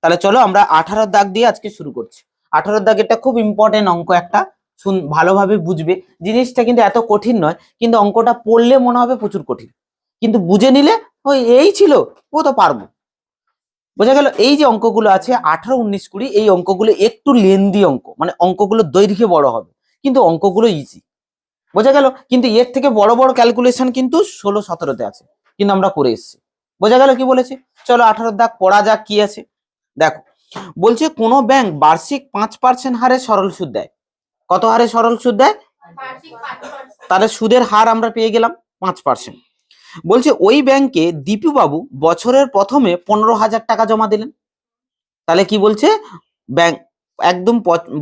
তাহলে চলো আমরা 18 দাগ দিয়ে আজকে শুরু করছি। 18 দাগ এটা খুব ইম্পর্টেন্ট অঙ্ক একটা, ভালোভাবে বুঝবে। জিনিসটা কিন্তু এত কঠিন নয়, কিন্তু অঙ্কটা পড়লে মনে হবে প্রচুর কঠিন, কিন্তু বুঝে নিলে ওই এই ছিল, ও তো পারবো। বোঝা গেল? এই যে অঙ্কগুলো আছে 18, 19, 20, এই অঙ্কগুলো একটু লেন্দি অঙ্ক, মানে অঙ্কগুলো দৈর্ঘ্যে বড় হবে, কিন্তু অঙ্কগুলো ইজি। বোঝা গেল? কিন্তু এর থেকে বড় বড় ক্যালকুলেশন কিন্তু 16, 17-তে আছে, কিন্তু আমরা করে এসেছি। বোঝা গেল কি বলেছি? চলো 18 দাগ পড়া যাক কি আছে। দেখো বলছে কোনো ব্যাংক বার্ষিক 5% হারে সরল সুদ দেয়। কত হারে সরল সুদ দেয়? তাহলে সুদের হার আমরা পেয়ে গেলাম 5%। বলছে ওই ব্যাংকে দীপু বাবু বছরের প্রথমে 15,000 টাকা জমা দিলেন। তাহলে কি বলছে? ব্যাংক একদম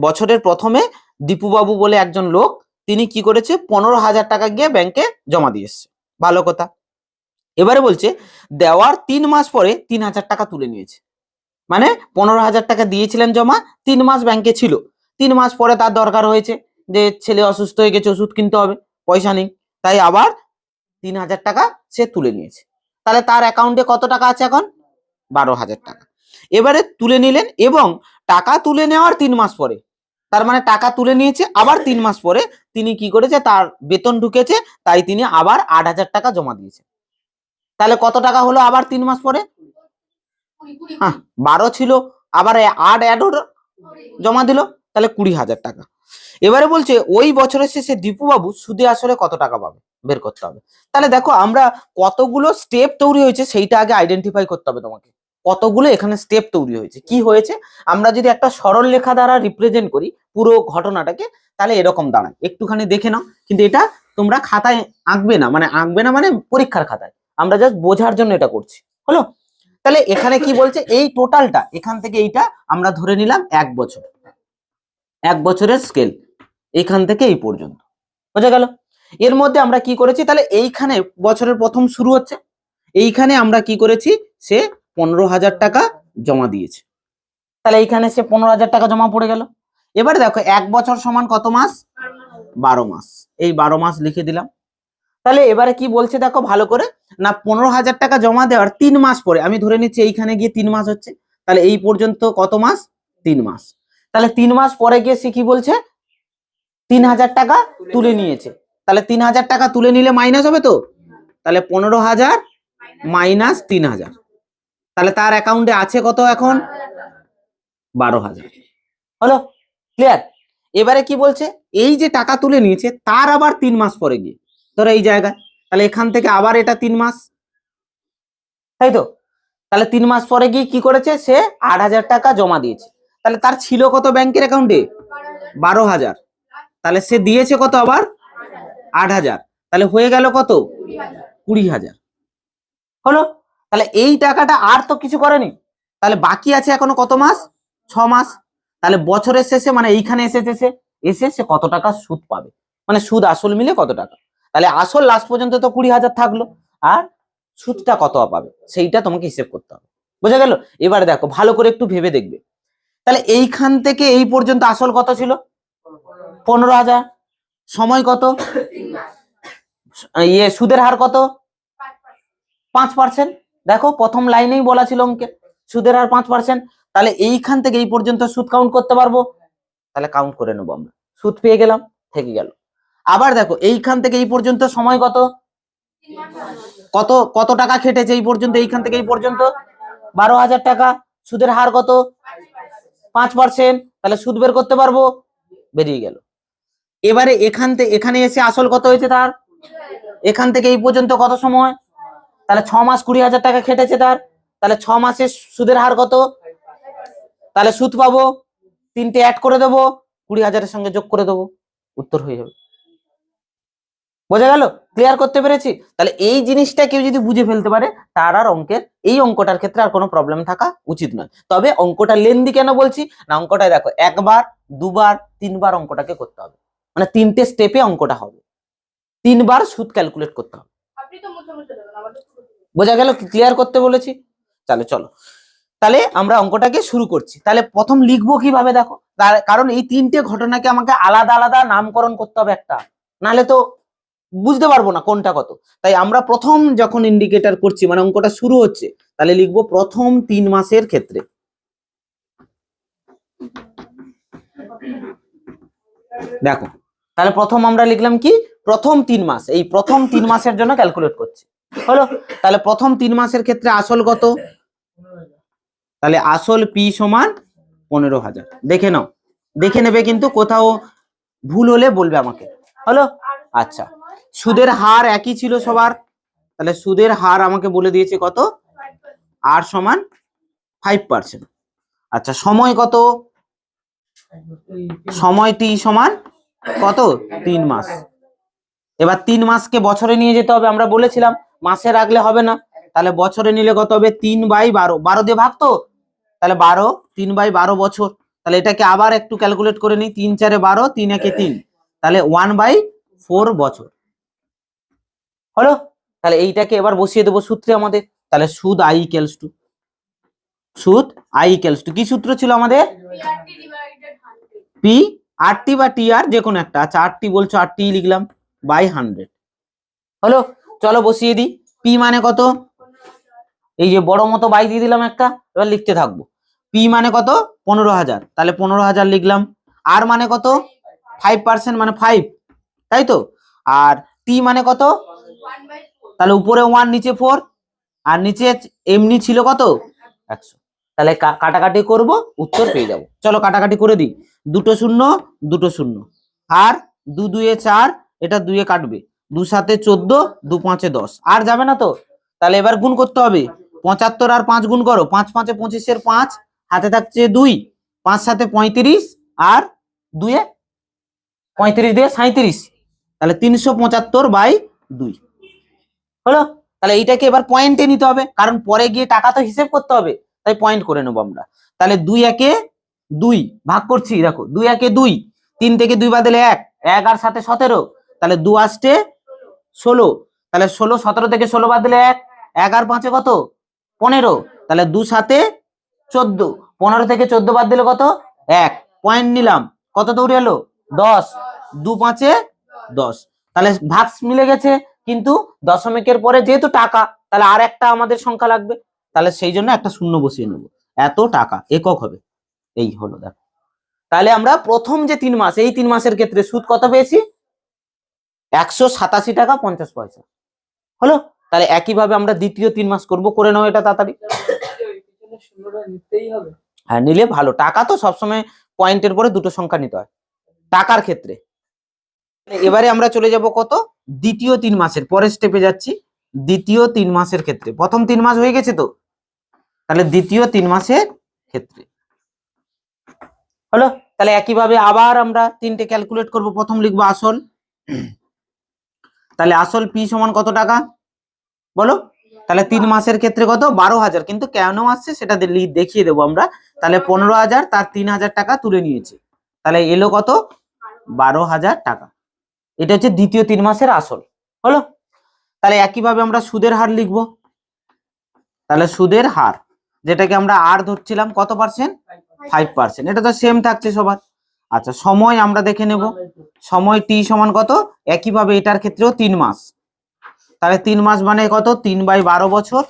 বছরের প্রথমে দীপু বাবু বলে একজন লোক, তিনি কি করেছে 15,000 টাকা গিয়ে ব্যাংকে জমা দিয়ে এসছে। ভালো কথা। এবারে বলছে দেওয়ার 3 মাস পরে 3,000 টাকা তুলে নিয়েছে। মানে 15,000 টাকা দিয়েছিলেন জমা, 3 মাস ব্যাংকে ছিল, 3 মাস পরে তার দরকার হয়েছে যে ছেলে অসুস্থ হয়ে গেছে, ওষুধ কিনতে হবে, পয়সা নেই, তাই আবার 3,000 টাকা সে তুলে নিয়েছে। তাহলে তার অ্যাকাউন্টে কত টাকা আছে এখন? 12,000 টাকা। এবারে তুলে নিলেন এবং টাকা তুলে নেওয়ার 3 মাস পরে, তার মানে টাকা তুলে নিয়েছে, আবার 3 মাস পরে তিনি কি করেছে, তার বেতন ঢুকেছে, তাই তিনি আবার 8,000 টাকা জমা দিয়েছে। তাহলে কত টাকা হলো আবার 3 মাস পরে? হ্যাঁ, 12 ছিল, আবার 8 অ্যাড জমা দিল, তাহলে 20,000 টাকা। এবারে বলছে ওই বছরের শেষে দীপু বাবু সুদে আসলে কত টাকা পাবে বের করতে হবে। তাহলে দেখো আমরা কতগুলো স্টেপ তৈরি হয়েছে সেইটা আগে আইডেন্টিফাই করতে হবে তোমাকে। কতগুলো এখানে স্টেপ তৈরি হয়েছে, কি হয়েছে, আমরা যদি একটা সরল লেখা দ্বারা রিপ্রেজেন্ট করি পুরো ঘটনাটাকে, তাহলে এরকম দাঁড়ায়। একটুখানি দেখে নাও, কিন্তু এটা তোমরা খাতায় আঁকবে না, মানে পরীক্ষার খাতায়, আমরা জাস্ট বোঝার জন্য এটা করছি। হলো? তাহলে এখানে কি বলছে, এই টোটালটা এখান থেকে এইটা আমরা ধরে নিলাম 1 বছর, 1 বছরের স্কেল এখান থেকে এই পর্যন্ত। বোঝা গেল? এর মধ্যে আমরা কি করেছি, তাহলে এইখানে বছরের প্রথম শুরু হচ্ছে, এইখানে আমরা কি করেছি, সে 15,000 টাকা জমা দিয়েছে। তাহলে এইখানে সে 15,000 টাকা জমা পড়ে গেল। এবারে দেখো 1 বছর সমান কত মাস? 12 মাস। এই 12 মাস লিখে দিলাম। তাহলে এবারে কি বলছে দেখো ভালো করে, না 15,000 টাকা জমা দেওয়ার 3 মাস পরে, আমি ধরে নিচ্ছি এইখানে গিয়ে 3 মাস হচ্ছে, তাহলে এই পর্যন্ত কত মাস? 3 মাস। তাহলে 3 মাস পরে গিয়ে সে কি বলছে, 3,000 টাকা তুলে নিয়েছে। তাহলে 3,000 টাকা তুলে নিলে মাইনাস হবে তো, তাহলে 15,000 মাইনাস 3,000, তাহলে তার অ্যাকাউন্টে আছে কত এখন? 12,000। হলো? ক্লিয়ার? এবারে কি বলছে, এই যে টাকা তুলে নিয়েছে তার আবার 3 মাস পরে গিয়ে, ধরো এই জায়গায়, তাহলে এখান থেকে আবার এটা 3 মাস, তাই তো? তাহলে 3 মাস পরে গিয়ে কি করেছে, সে 8,000 টাকা জমা দিয়েছে। তাহলে তার ছিল কত ব্যাংকের অ্যাকাউন্টে? 12,000। তাহলে সে দিয়েছে কত আবার? 8,000। তাহলে হয়ে গেল কত? 20,000। হলো? তাহলে এই টাকাটা আর তো কিছু করেনি, তাহলে বাকি আছে এখনো কত মাস? 6 মাস। তাহলে বছরের শেষে মানে এইখানে এসে সে কত টাকা সুদ পাবে, মানে সুদ আসল মিলে কত টাকা। তাহলে আসল লাস্ট পর্যন্ত তো 20,000 থাকলো, আর সুদটা কত পাবে সেইটা তোমাকে হিসেব করতে হবে। বোঝা গেল? এবারে দেখো ভালো করে একটু ভেবে দেখবে। তাহলে এইখান থেকে এই পর্যন্ত আসল কত ছিল? 15,000। সময় কত? সুদের হার কত? 5%। দেখো প্রথম লাইনেই বলা ছিল অঙ্কে সুদের হার 5%। তাহলে এইখান থেকে এই পর্যন্ত সুদ কাউন্ট করতে পারবো, তাহলে কাউন্ট করে নেবো আমরা, সুদ পেয়ে গেলাম, থেকে গেল। আবার দেখো এইখান থেকে এই পর্যন্ত সময় কত, কত কত টাকা খেটেছে এই পর্যন্ত, এইখান থেকে এই পর্যন্ত 12,000 টাকা, সুদের হার কত? 5%। তাহলে সুদ বের করতে পারবো, বেরিয়ে গেল। এবারে এখান থেকে এখানে এসে আসল কত হয়েছে তার, এখান থেকে এই পর্যন্ত কত সময়, তাহলে 6 মাস 20,000 টাকা খেটেছে তার, তাহলে 6 মাসে সুদের হার কত, তাহলে সুদ পাবো, 3টে অ্যাড করে দেবো, 20,000-এর সঙ্গে যোগ করে দেবো, উত্তর হয়ে যাবে। বোঝা গেল? ক্লিয়ার করতে পেরেছি? তাহলে এই জিনিসটা কেউ যদি বুঝে ফেলতে পারে, তার আর অঙ্কের এই অঙ্কটার ক্ষেত্রে আর কোনো প্রবলেম থাকা উচিত নয়। তবে অঙ্কটা লেন্দি কেন বলছি না, অঙ্কটায় দেখো 1 বার 2 বার 3 বার অঙ্কটাকে করতে হবে, মানে 3টে স্টেপে অঙ্কটা হবে, 3 বার সুদ ক্যালকুলেট করতে হবে। বোঝা গেল? ক্লিয়ার করতে বলেছি। তাহলে চলো, তাহলে আমরা অঙ্কটাকে শুরু করছি। তাহলে প্রথম লিখবো কিভাবে দেখো, কারণ এই 3টে ঘটনাকে আমাকে আলাদা আলাদা নামকরণ করতে হবে একটা, নাহলে তো বুঝতে পারবো না কোনটা কত। তাই আমরা প্রথম যখন ইন্ডিকেটর করছি, মানে অঙ্কটা শুরু হচ্ছে, তাহলে লিখবো প্রথম 3 মাসের ক্ষেত্রে, দেখো, তাহলে প্রথম আমরা লিখলাম কি, প্রথম 3 মাস, এই প্রথম 3 মাসের জন্য ক্যালকুলেট করছি। হলো, তাহলে প্রথম 3 মাসের ক্ষেত্রে আসল কত, তাহলে আসল পি সমান 15,000। দেখে নাও, দেখে নেবে, কিন্তু কোথাও ভুল হলে বলবে আমাকে। হলো, আচ্ছা, সুদের হার একই ছিল সবার, তাহলে সুদের হার আমাকে বলে দিয়েছে কত, আর সমান 5%। আচ্ছা, সময় কত, সময় টি সমান কত, 3 মাস। এবার 3 মাসকে বছরে নিয়ে যেতে হবে, আমরা বলেছিলাম মাসে রাখলে হবে না, তাহলে বছরে নিলে কত হবে, 3/12, 12 দিয়ে ভাগ, তো তাহলে 12, 3/12 বছর। তাহলে এটাকে আবার একটু ক্যালকুলেট করে নিই, 3 4 12, 3 1 3, তাহলে 1/4 বছর। হলো, তাহলে এইটাকে এবার বসিয়ে দেবো সূত্রে আমাদের, তাহলে সুদ আই ইকুয়ালস টু, সুদ আই ইকুয়ালস টু কি সূত্র ছিল আমাদের, পি আর টি বা টি আর যে কোনো একটা, আচ্ছা আর টি বলছো, আর টি লিখলাম বাই 100। হলো, চলো বসিয়ে দিই, পি মানে কত, এই যে বড় মতো বাই দিয়ে দিলাম একটা, এবার লিখতে থাকবো। পি মানে কত, 15,000, তাহলে 15,000 লিখলাম। আর মানে কত, 5% মানে 5, তাই তো। আর টি মানে কত, তাহলে উপরে 1 নিচে 4, আর নিচে এমনি ছিল কত, 100। তাহলে কাটাকাটি করব, উত্তর পেয়ে যাবো। চলো কাটাকাটি করে দিই, 2 শূন্য 2 শূন্য, আর 2 2 4, এটা 2 কাটবে, 2 7 14, 2 5 10, আর যাবে না তো। তাহলে এবার গুণ করতে হবে, 75 আর 5 গুণ করো, 5 5 25 5, হাতে থাকছে 2, 5 7 35, আর 2 35 দিয়ে 37, তাহলে 375/2। হলো, তাহলে এইটাকে এবার পয়েন্টে নিতে হবে, কারণ পরে গিয়ে টাকা তো হিসেব করতে হবে, তাই পয়েন্ট করে নেবো আমরা। তাহলে 2 1 2 ভাগ করছি, দেখো 2 1 2, 3 থেকে 2 বাদ দিলে 1, 1 আর 7 17, তাহলে 2 আসছে 16, তাহলে 16, 17 থেকে 16 বাদ দিলে 1, 1 আর 5 কত, 15, তাহলে 2 7 14, 15 থেকে 14 বাদ দিলে কত, 1, পয়েন্ট নিলাম, কত দৌড়ে এলো, 10, 2 5 10, তাহলে ভাগ মিলে গেছে, কিন্তু দশমিকের পরে যেহেতু টাকা, তাহলে আর একটা আমাদের সংখ্যা লাগবে, তাহলে সেই জন্য একটা শূন্য বসিয়ে নেব, এত টাকা একক হবে। এই হলো, দেখো, তাহলে আমরা প্রথম যে 3 মাস, এই 3 মাসের ক্ষেত্রে সুদ কত পেয়েছি, 187 টাকা 50 পয়সা। হলো, তাহলে একইভাবে আমরা দ্বিতীয় 3 মাস করব, করে নাও এটা তাড়াতাড়ি। হ্যাঁ, নিলে ভালো, টাকা তো সবসময় পয়েন্টের পরে দুটো সংখ্যা নিতে হয় টাকার ক্ষেত্রে। এবারে আমরা চলে যাব কত, দ্বিতীয় 3 মাসের পরের স্টেপে যাচ্ছি। দ্বিতীয় 3 মাসের ক্ষেত্রে, প্রথম 3 মাস হয়ে গেছে তো, তাহলে দ্বিতীয় 3 মাসের ক্ষেত্রে হলো, তাহলে একইভাবে আবার আমরা 3টে ক্যালকুলেট করব। প্রথম লিখবো আসল, তাহলে আসল পি সমান কত টাকা বলো, তাহলে 3 মাসের ক্ষেত্রে কত, 12,000, কিন্তু কেন আসছে সেটা দেখিয়ে দেবো আমরা। তাহলে 15,000, তার 3,000 টাকা তুলে নিয়েছে, তাহলে এলো কত, 12,000 টাকা। এটা হচ্ছে দ্বিতীয় 3 মাসের আসল। হলো, তাহলে একইভাবে আমরা সুদের হার লিখব, তাহলে সুদের হার যেটাকে আমরা আর ধরছিলাম কত পার্সেন্ট, 5%, এটা তো সেম থাকছে সবার। আচ্ছা, সময় আমরা দেখে নেব, সময় টি সমান কত, একইভাবে এটার ক্ষেত্রেও 3 মাস, তাহলে 3 মাস মানে কত, 3/12 বছর,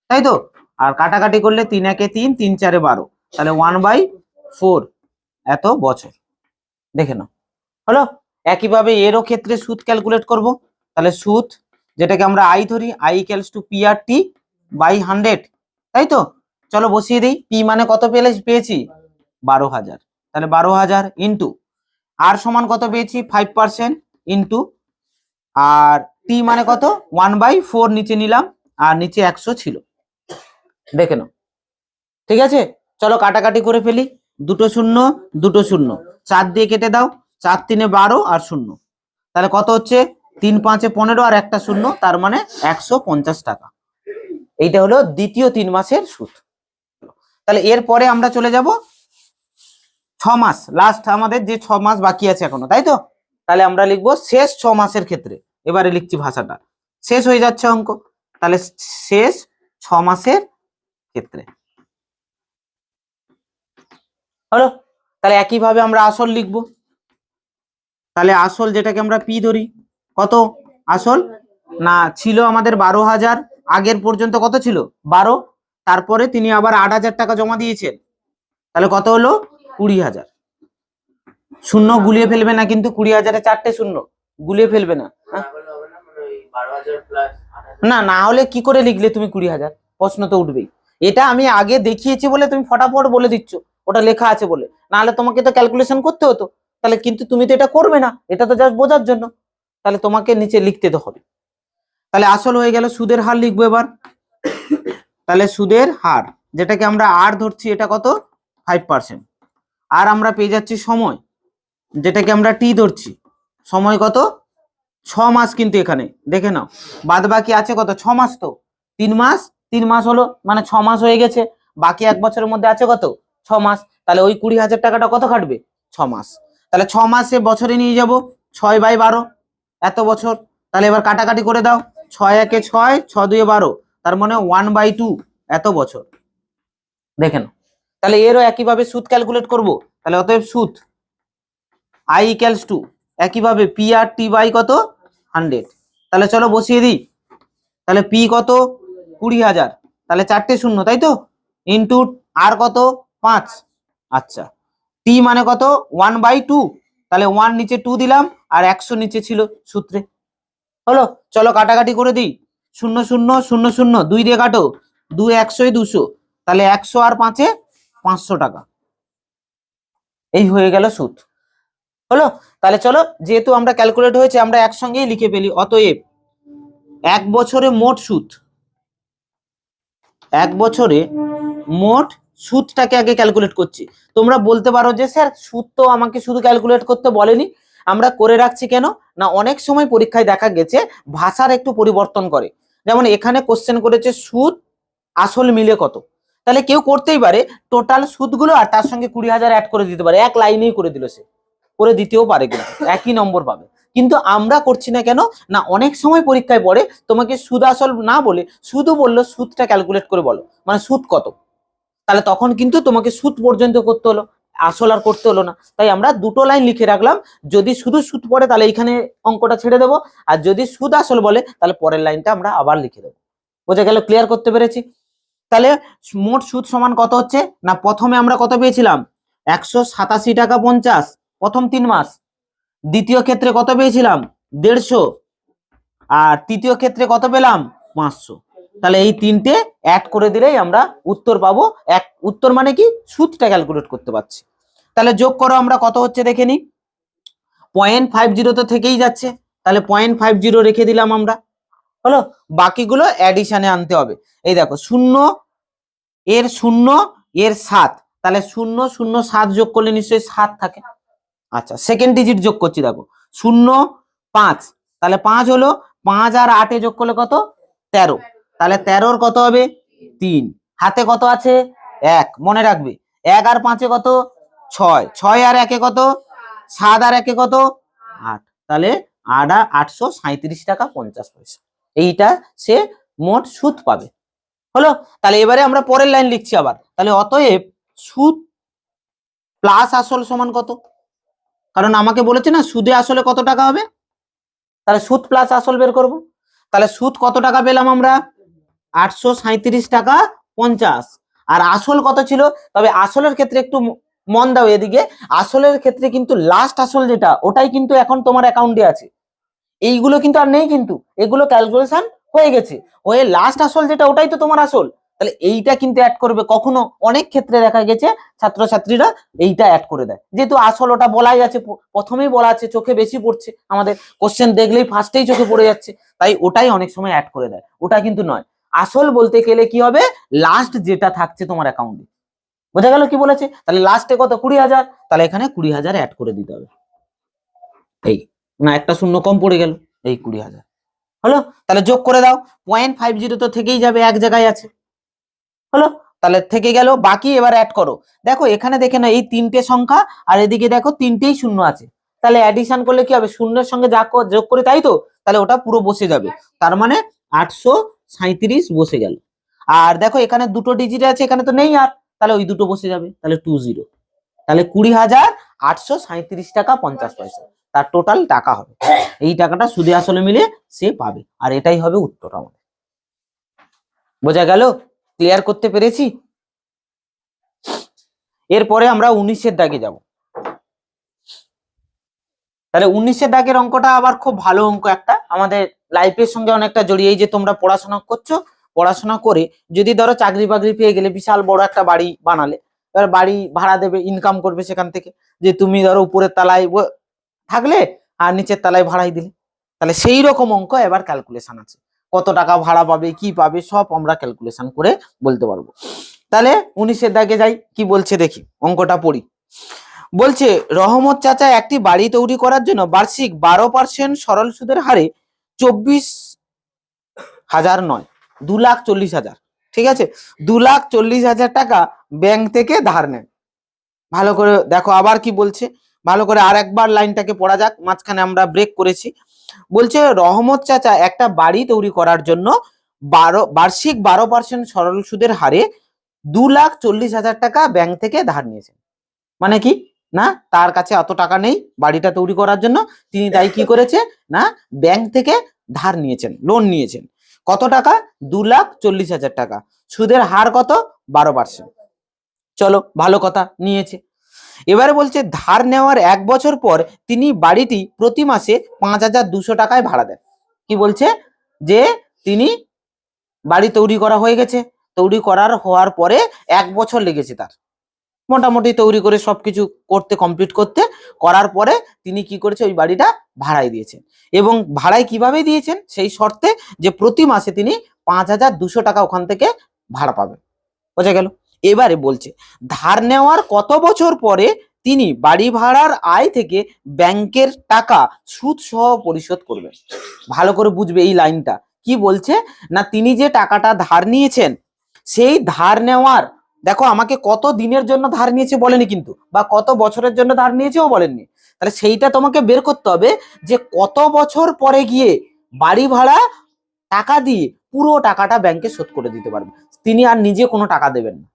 তাই তো। আর কাটাকাটি করলে 3 1 3, 3 4 12, তাহলে 1/4 এত বছর, দেখে নাও। হলো, একইভাবে এরও ক্ষেত্রে সুদ ক্যালকুলেট করব, তাহলে সুদ যেটাকে আমরা আই ধরি, I equals to P R T by 100, তাই তো। চলো বসিয়ে দিই, পি মানে কত পেয়েছি, 12,000, তাহলে 12,000 ইন্টু আর সমান কত পেয়েছি, 5%, ইন্টু আর টি মানে কত, 1/4 নিচে নিলাম, আর নিচে 100 ছিল, দেখে নাও। ঠিক আছে, চলো কাটাকাটি করে ফেলি, 2 শূন্য 2 শূন্য, 4 দিয়ে কেটে দাও, 4 3 12 আর 0, তাহলে কত হচ্ছে, 3 5 15 আর একটা শূন্য, তার মানে 150 টাকা। এইটা হলো দ্বিতীয় 3 মাসের সুদ। তাহলে এরপরে আমরা চলে যাব 6 মাস, লাস্ট আমাদের যে 6 মাস বাকি আছে এখনো, তাই তো। তাহলে আমরা লিখবো শেষ 6 মাসের ক্ষেত্রে, এবারে লিখছি ভাষাটা, শেষ হয়ে যাচ্ছে অঙ্ক, তাহলে শেষ 6 মাসের ক্ষেত্রে। হলো, তাহলে একইভাবে আমরা আসল লিখব, তাহলে আসল যেটাকে আমরা পি ধরি, কত আসল না ছিল আমাদের 12,000, আগের পর্যন্ত কত ছিল 12, তারপরে তিনি আবার 8,000 টাকা জমা দিয়েছেন, তাহলে কত হলো 20,000। শূন্য গুলিয়ে ফেলবে না কিন্তু, 20,000-এ 4টে শূন্য গুলিয়ে ফেলবে না। না না হলে কি করে লিখলে তুমি 20,000? প্রশ্ন তো উঠবেই। এটা আমি আগে দেখিয়েছি বলে তুমি ফটাফট বলে দিচ্ছ ওটা লেখা আছে বলে, নাহলে তোমাকে তো ক্যালকুলেশন করতে হতো। তাহলে কিন্তু তুমি তো এটা করবে না, এটা তো জাস্ট বোঝার জন্য। তাহলে তোমাকে নিচে লিখতে তো হবে। তাহলে আসল হয়ে গেল, সুদের হার লিখবো এবার। তাহলে সুদের হার যেটাকে আমরা আর ধরছি, এটা কত? 5%। আর আমরা পেয়ে যাচ্ছি সময়, যেটাকে আমরা টি ধরছি। সময় কত? 6 মাস। কিন্তু এখানে দেখে নাও বাদ বাকি আছে কত? 6 মাস। তো 3 মাস, 3 মাস হলো মানে 6 মাস হয়ে গেছে। বাকি 1 বছরের মধ্যে আছে কত? 6 মাস। তাহলে ওই 20,000 টাকাটা কত কাটবে? 6 মাস। তাহলে 6 মাসে বছরে নিয়ে যাব 6/12 এত বছর। তাহলে এবার কাটাকাটি করে দাও, 6 × 1 = 6, 6×2 = 12, তার মানে 1/2 এত বছর। দেখেন, তাহলে এরও একইভাবে সুদ ক্যালকুলেট করব। তাহলে অতএব সুদ I = একইভাবে P/T/ কত? 100। তাহলে চলো বসিয়ে দিই। তাহলে P কত? 20,000, তাহলে 4টে শূন্য, তাই তো? ইন্টু আর কত? 5। আচ্ছা, টি মানে কত? 1/2। তাহলে 1 নিচে 2 দিলাম, আর 100 নিচে ছিল সূত্রে। হলো, চলো কাটাকাটি করে দিই। 0 0 0 0 2 দিয়ে কাটো, 2 100 200, তাহলে 100 আর 5-এ 500 টাকা। এই হয়ে গেল সুদ। হলো, তাহলে চলো যেহেতু আমরা ক্যালকুলেট হয়েছে আমরা একসঙ্গেই লিখে ফেলি। অতএব 1 বছরে মোট সুদ, 1 বছরে মোট সুদটাকে আগে ক্যালকুলেট করছি। তোমরা বলতে পারো যে স্যার সুদ তো আমাকে শুধু ক্যালকুলেট করতে বলেনি, আমরা করে রাখছি কেন? না, অনেক সময় পরীক্ষায় দেখা গেছে ভাষার একটু পরিবর্তন করে। যেমন এখানে কোশ্চেন করেছে সুদ আসল মিলে কত। তাহলে কেউ করতেই পারে টোটাল সুদগুলো আর তার সঙ্গে 20,000 অ্যাড করে দিতে পারে, এক লাইনেই করে দিল, সে করে দিতেও পারে, কিন্তু একই নম্বর পাবে। কিন্তু আমরা করছি না কেন? না, অনেক সময় পরীক্ষায় পড়ে তোমাকে সুদ আসল না বলে শুধু বললো সুদটা ক্যালকুলেট করে বলো, মানে সুদ কত। তাহলে তখন কিন্তু তোমাকে সুদ পর্যন্ত করতে হলো, আসল আর করতে হলো না। তাই আমরা দুটো লাইন লিখে রাখলাম, যদি শুধু সুদ পড়ে তাহলে এইখানে অঙ্কটা ছেড়ে দেবো, আর যদি সুদ আসল বলে তাহলে পরের লাইনটা আমরা আবার লিখে দেবো। বোঝা গেল? ক্লিয়ার করতে পেরেছি? তাহলে মোট সুদ সমান কত হচ্ছে? না, প্রথমে আমরা কত পেয়েছিলাম? 187 টাকা 50 প্রথম 3 মাস। দ্বিতীয় ক্ষেত্রে কত পেয়েছিলাম? 150। আর তৃতীয় ক্ষেত্রে কত পেলাম? 500। তাহলে এই তিনটে অ্যাড করে দিলেই আমরা উত্তর পাবো। উত্তর মানে কি? সুদটা ক্যালকুলেট করতে পারছি। তাহলে যোগ করো, আমরা কত হচ্ছে দেখে নিই। 0.50 তো থেকেই যাচ্ছে, তাহলে 0.50 রেখে দিলাম আমরা। হলো, বাকিগুলো অ্যাডিশনে আনতে হবে। এই দেখো, 0 এর 0 এর 7, তাহলে 0 0 7 যোগ করলে নিশ্চয়ই 7 থাকে। আচ্ছা, সেকেন্ড ডিজিট যোগ করছি, দেখো 0 5, তাহলে 5 হলো। 5 আর 8 যোগ করলে কত? 13, তাহলে 13-র কত হবে? 3। হাতে কত আছে? 1, মনে রাখবে। 1 আর 5-এ কত? 6, 6 আর 1-এ কত? 7 আর 1-এ কত? 8, তাহলে 837 টাকা 50 পয়সা। এইটা সে মোট সুদ পাবে। হলো, তাহলে এবারে আমরা পরের লাইন লিখছি আবার। তাহলে অতএব সুদ প্লাস আসল সমান কত? কারণ আমাকে বলেছে না সুদে আসলে কত টাকা হবে, তাহলে সুদ প্লাস আসল বের করব। তাহলে সুদ কত টাকা পেলাম আমরা? 837 টাকা 50। আর আসল কত ছিল? তবে আসলের ক্ষেত্রে একটু মন দাও এদিকে, আসলের ক্ষেত্রে কিন্তু লাস্ট আসল যেটা, ওটাই কিন্তু এখন তোমার অ্যাকাউন্টে আছে। এইগুলো কিন্তু আর নেই, কিন্তু এগুলো ক্যালকুলেশন হয়ে গেছে। ওই লাস্ট আসল যেটা, ওটাই তো তোমার আসল। তাহলে এইটা কিন্তু অ্যাড করবে। কখনো অনেক ক্ষেত্রে দেখা গেছে ছাত্রছাত্রীরা এইটা অ্যাড করে দেয়, যেহেতু আসল ওটা বলাই আছে, প্রথমেই বলা আছে, চোখে বেশি পড়ছে, আমাদের কোশ্চেন দেখলেই ফার্স্টেই চোখে পড়ে যাচ্ছে, তাই ওটাই অনেক সময় অ্যাড করে দেয়। ওটা কিন্তু নয়, আসল বলতে গেলে কি হবে? লাস্ট যেটা থাকছে তোমার অ্যাকাউন্টে। বোঝা গেল কি বলেছে? তাহলে লাস্টে কত? 20,000, তাহলে এখানে 20,000 অ্যাড করে দিতে হবে। এই না, একটা শূন্য কম পড়ে গেল, এই 20,000 হলো। তাহলে যোগ করে দাও, 0.50 তো থেকেই যাবে, এক জায়গায় আছে। হলো, তাহলে থেকে গেল। বাকি এবার অ্যাড করো। দেখো এখানে দেখে না, এই তিনটে সংখ্যা আর এদিকে দেখো তিনটেই শূন্য আছে, তাহলে অ্যাডিশন করলে কি হবে? শূন্যের সঙ্গে যা যোগ করি তাই তো, তাহলে ওটা পুরো বসে যাবে। তার মানে 837 বসে গেল। আর দেখো এখানে দুটো ডিজিট আছে, এখানে তো নেই আর, তাহলে ওই দুটো বসে যাবে, তাহলে 20। তাহলে 20,837 টাকা 50 পয়সা তার টোটাল টাকা হবে। এই টাকাটা সুদে আসলে মিলে সে পাবে, আর এটাই হবে উত্তর আমাদের। বোঝা গেল? ক্লিয়ার করতে পেরেছি? এরপরে আমরা 19-এর দাগে যাব। তাহলে 19-এর দাগের অঙ্কটা আবার খুব ভালো অঙ্ক একটা, আমাদের লাইফের সঙ্গে অনেকটা জড়িয়ে। এই যে তোমরা পড়াশোনা করছো, পড়াশোনা করে যদি ধরো চাকরি বাকরি পেয়ে গেলে, বিশাল বড় একটা বাড়ি বানালে, এবার বাড়ি ভাড়া দেবে, ইনকাম করবে সেখান থেকে। যে তুমি ধরো উপরের তলায় থাকলে আর নিচের তলায় ভাড়াই দিলে, তাহলে সেই রকম অঙ্ক এবার ক্যালকুলেশন আছে। কত টাকা ভাড়া পাবে, কি পাবে, সব আমরা ক্যালকুলেশন করে বলতে পারবো। তাহলে 19-এর দাগে যাই, কি বলছে দেখি, অঙ্কটা পড়ি। বলছে রহমত চাচা একটি বাড়ি তৈরি করার জন্য বার্ষিক 12% সরল সুদের হারে 24,000 নয়, 2,40,000, ঠিক আছে, 2,40,000 টাকা ব্যাংক থেকে ধার নেন। ভালো করে দেখো আবার কি বলছে, ভালো করে আর একবার লাইনটাকে পড়া যাক, মাঝখানে আমরা ব্রেক করেছি। বলছে রহমত চাচা একটা বাড়ি তৈরি করার জন্য বার্ষিক 12% সরল সুদের হারে 2,40,000 টাকা ব্যাংক থেকে ধার নিয়েছেন। মানে কি না, তার কাছে অত টাকা নেই বাড়িটা তৈরি করার জন্য, তিনি তাই কি করেছে না, ব্যাংক থেকে ধার নিয়েছেন, লোন নিয়েছেন। কত টাকা? 2,40,000 টাকা। সুদের হার কত? 12%। চলো ভালো কথা, নিয়েছে। এবারে বলছে ধার নেওয়ার 1 বছর পর তিনি বাড়িটি প্রতি মাসে 5,200 টাকায় ভাড়া দেন। কি বলছে, যে তিনি বাড়ি তৈরি করা হয়ে গেছে, তৈরি হওয়ার পরে 1 বছর লেগেছে তার, মোটামুটি তৈরি করে সবকিছু করতে, কমপ্লিট করতে, করার পরে তিনি কি করেছে, ওই বাড়িটা ভাড়ায় দিয়েছেন। এবং ভাড়ায় কিভাবে দিয়েছেন, সেই শর্তে যে প্রতি মাসে তিনি 5,200 টাকা ওখান থেকে ভাড়া পাবেন। বোঝা গেল? এবারে বলছে ধার নেওয়ার কত বছর পরে তিনি বাড়ি ভাড়ার আয় থেকে ব্যাংকের টাকা সুদ সহ পরিশোধ করবেন। ভালো করে বুঝবে এই লাইনটা, কি বলছে না, তিনি যে টাকাটা ধার নিয়েছেন, সেই ধার নেওয়ার, দেখো আমাকে কত দিনের জন্য ধার নিয়েছে বলেনি কিন্তু, বা কত বছরের জন্য ধার নিয়েছেও বলেননি। তাহলে সেইটা তোমাকে বের করতে হবে, যে কত বছর পরে গিয়ে বাড়ি ভাড়া টাকা দিয়ে পুরো টাকাটা ব্যাংকে শোধ করে দিতে পারবে। তিনি আর নিজে কোনো টাকা দেবেন না,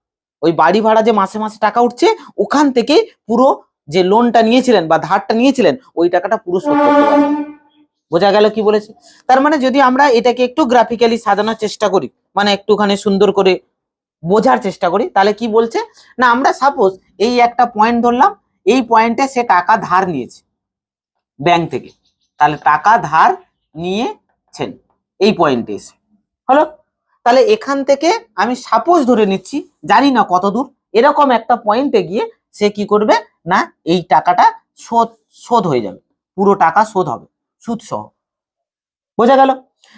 ওই বাড়ি ভাড়া যে মাসে মাসে টাকা উঠছে, ওখান থেকে পুরো যে লোনটা নিয়েছিলেন বা ধারটা নিয়েছিলেন, ওই টাকাটা পুরো শোধ করতে পারবেন। বোঝা গেল কি বলেছে? তার মানে যদি আমরা এটাকে একটু গ্রাফিক্যালি সাজানোর চেষ্টা করি, মানে একটুখানি সুন্দর করে বোঝার চেষ্টা করি, তাহলে কি বলছে না, আমরা সাপোজ এই একটা পয়েন্ট ধরলাম, এই পয়েন্টে সে টাকা ধার নিয়েছে ব্যাংক থেকে, তাহলে টাকা ধার নিয়েছেন এই পয়েন্টে এসে, হলো। তাহলে এখান থেকে আমি সাপোজ ধরে নিচ্ছি, জানি না কত দূর, এরকম একটা পয়েন্টে গিয়ে সে কি করবে না, এই টাকাটা শোধ হয়ে যাবে, পুরো টাকা শোধ হবে সুদ সহ। বোঝা গেল?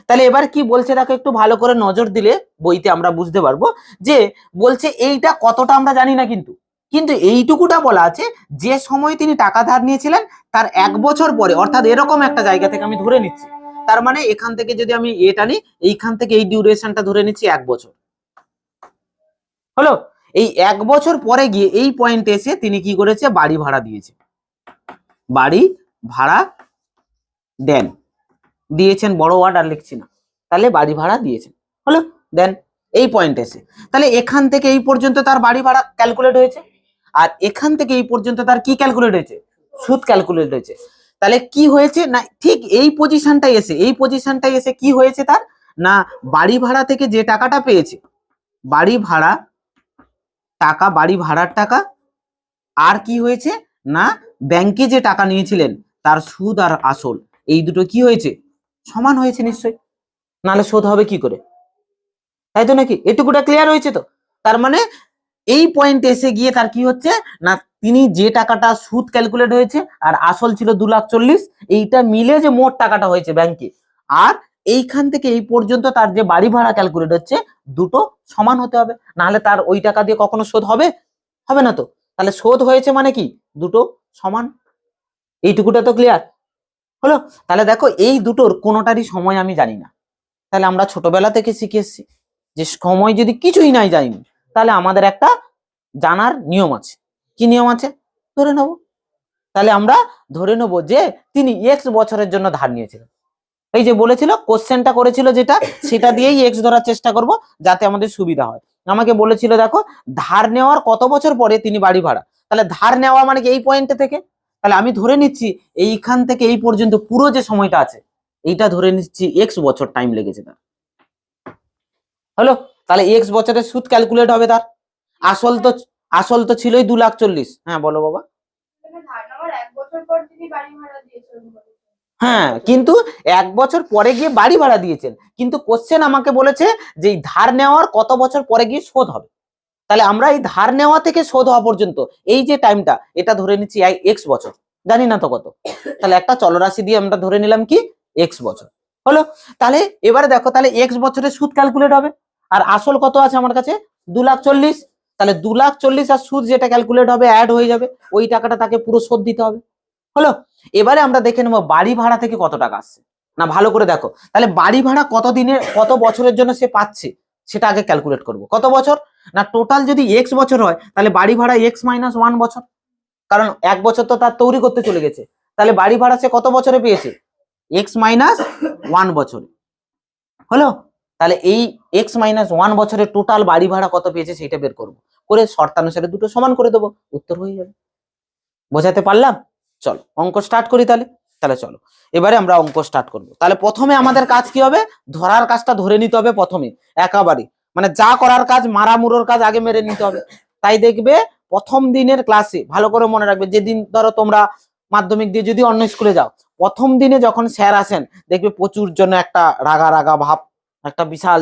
তাহলে এবার কি বলছে দেখো, একটু ভালো করে নজর দিলে বইতে আমরা বুঝতে পারবো, যে বলছে এইটা কতটা আমরা জানি না, কিন্তু কিন্তু এইটুকুটা বলা আছে, যে সময় তিনি টাকা ধার নিয়েছিলেন তার 1 বছর পরে, অর্থাৎ এরকম একটা জায়গা থেকে আমি ধরে নিচ্ছি, তার মানে এখান থেকে যদি আমি এটা নিই, এইখান থেকে এই ডিউরেশনটা ধরে নিচ্ছি 1 বছর, হলো। এই 1 বছর পরে গিয়ে এই পয়েন্টে এসে তিনি কি করেছে, বাড়ি ভাড়া দিয়েছে, বাড়ি ভাড়া দেন, দিয়েছেন, বড় ওয়ার্ড আর লিখছি না, তাহলে বাড়ি ভাড়া দিয়েছেন, হলো, দেন এই পয়েন্ট এসে, তাহলে এখান থেকে এই পর্যন্ত তার বাড়ি ভাড়া ক্যালকুলেট হয়েছে, আর এখান থেকে এই পর্যন্ত তার কি ক্যালকুলেট হয়েছে, সুদ ক্যালকুলেট হয়েছে। তাহলে কি হয়েছে না, ঠিক এই পজিশনটাই এসে কি হয়েছে তার, না বাড়ি ভাড়া থেকে যে টাকাটা পেয়েছে, বাড়ি ভাড়ার টাকা, আর কি হয়েছে না, ব্যাংকে যে টাকা নিয়েছিলেন তার সুদ আর আসল, এই দুটো কি হয়েছে, সমান হয়েছে নিশ্চয়ই, নাহলে শোধ হবে কি করে, তাই তো নাকি? এটুকুটা ক্লিয়ার হয়েছে তো? তার মানে এই পয়েন্টে এসে গিয়ে তার কি হচ্ছে না, তিনি যে টাকাটা সুদ ক্যালকুলেট হয়েছে আর আসল ছিল 2,40,000, এইটা মিলে যে মোট টাকাটা হয়েছে ব্যাংকে, আর এইখান থেকে এই পর্যন্ত তার যে বাড়ি ভাড়া ক্যালকুলেট হচ্ছে, দুটো সমান হতে হবে, নাহলে তার ওই টাকা দিয়ে কখনো শোধ হবে না তো। তাহলে শোধ হয়েছে মানে কি, দুটো সমান, এইটুকুটা তো ক্লিয়ার হলো। তাহলে দেখো এই দুটোর কোনোটারই সময় আমি জানি না, তাহলে আমরা ছোটবেলা থেকে শিখে এসেছি যে সময় যদি কিছুই নাই জানি, তাহলে আমাদের একটা জানার নিয়ম আছে। কি নিয়ম আছে? ধরে নেব। তাহলে আমরা ধরে নেব যে তিনি এক্স বছরের জন্য ধার নিয়েছিলেন, এই যে বলেছিল কোশ্চেনটা করেছিল যেটা, সেটা দিয়েই এক্স ধরার চেষ্টা করব যাতে আমাদের সুবিধা হয়। আমাকে বলেছিল দেখো ধার নেওয়ার কত বছর পরে তিনি বাড়ি ভাড়া, তাহলে ধার নেওয়া মানে কি এই পয়েন্ট থেকে, তাহলে আমি ধরে নিচ্ছি এইখান থেকে এই পর্যন্ত পুরো যে সময়টা আছে, এইটা ধরে নিচ্ছি এক্স বছর টাইম লেগেছে তার, হলো। তাহলে এক্স বছরের সুদ ক্যালকুলেট হবে তার, আসল তো আসল তো ছিলই 2,40,000। হ্যাঁ বলো বাবা। হ্যাঁ কিন্তু 1 বছর পরে গিয়ে বাড়ি ভাড়া দিয়েছেন, কিন্তু কোশ্চেন আমাকে বলেছে যে এই ধার নেওয়ার কত বছর পরে গিয়ে শোধ হবে। তাহলে আমরা এই ধার নেওয়া থেকে শোধ হওয়া পর্যন্ত এই যে টাইমটা, এটা ধরে নিচ্ছি এক্স বছর, জানি না তো কত। তাহলে একটা চলরাশি দিয়ে আমরা ধরে নিলাম কি এক্স বছর হলো। তাহলে এবারে দেখো, তাহলে এক্স বছরের সুদ ক্যালকুলেট হবে। আর আসল কত আছে আমার কাছে? 2,40,000। তাহলে 2,40,000 আর সুদ যেটা ক্যালকুলেট হবে অ্যাড হয়ে যাবে, ওই টাকাটা তাকে পুরো শোধ দিতে হবে। হলো। এবারে আমরা দেখে নেবো বাড়ি ভাড়া থেকে কত টাকা আসছে না, ভালো করে দেখো। তাহলে বাড়ি ভাড়া কত দিনের কত বছরের জন্য সে পাচ্ছে সেটা আগে ক্যালকুলেট করব। কত বছর না, টোটাল যদি এক্স বছর হয় তাহলে বাড়ি ভাড়া x-1 বছর, কারণ 1 বছর তো তার তৈরি করতে চলে গেছে। তাহলে বাড়ি ভাড়া সে কত বছরে পেয়েছে? x-1 বছরে। হলো। তাহলে এই x-1 বছরের টোটাল বাড়ি ভাড়া কত পেয়েছে সেটা বের করব, করে শর্তানুসারে দুটো সমান করে দেবো, উত্তর হয়ে যাবে। বোঝাতে পারলাম? চলো অঙ্ক স্টার্ট করি তাহলে। তাহলে চলো এবারে আমরা অঙ্ক স্টার্ট করব। তাহলে প্রথমে আমাদের কাজ কি হবে? ধরার কাজটা ধরে নিতে হবে প্রথমে একেবারে, মানে যা করার কাজ মারামুরোর কাজ আগে মেরে নিতে হবে। তাই দেখবে প্রথম দিনের ক্লাসে ভালো করে মনে রাখবে, যেদিন ধরো তোমরা মাধ্যমিক দিয়ে যদি অন্য স্কুলে যাও, প্রথম দিনে যখন স্যার আসেন দেখবে প্রচুর জন্য একটা রাগা রাগা ভাব, একটা বিশাল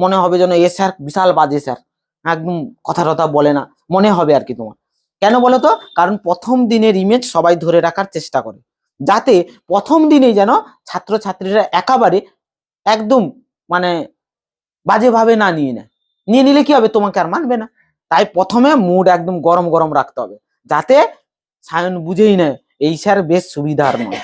মনে হবে যেন এ স্যার বিশাল বাজে স্যার, একদম কথা টথা বলে না মনে হবে আর কি তোমার। কেন বলো তো? কারণ প্রথম দিনের ইমেজ সবাই ধরে রাখার চেষ্টা করে, যাতে প্রথম দিনেই যেন ছাত্রছাত্রীরা একেবারে একদম মানে বাজেভাবে না নিয়ে নেয়। নিয়ে নিলে কি হবে? তোমাকে আর মানবে না। তাই প্রথমে মুড একদম গরম গরম রাখতে হবে, যাতে সায়ন বুঝেই নেয় এই স্যার বেশ সুবিধার নয়।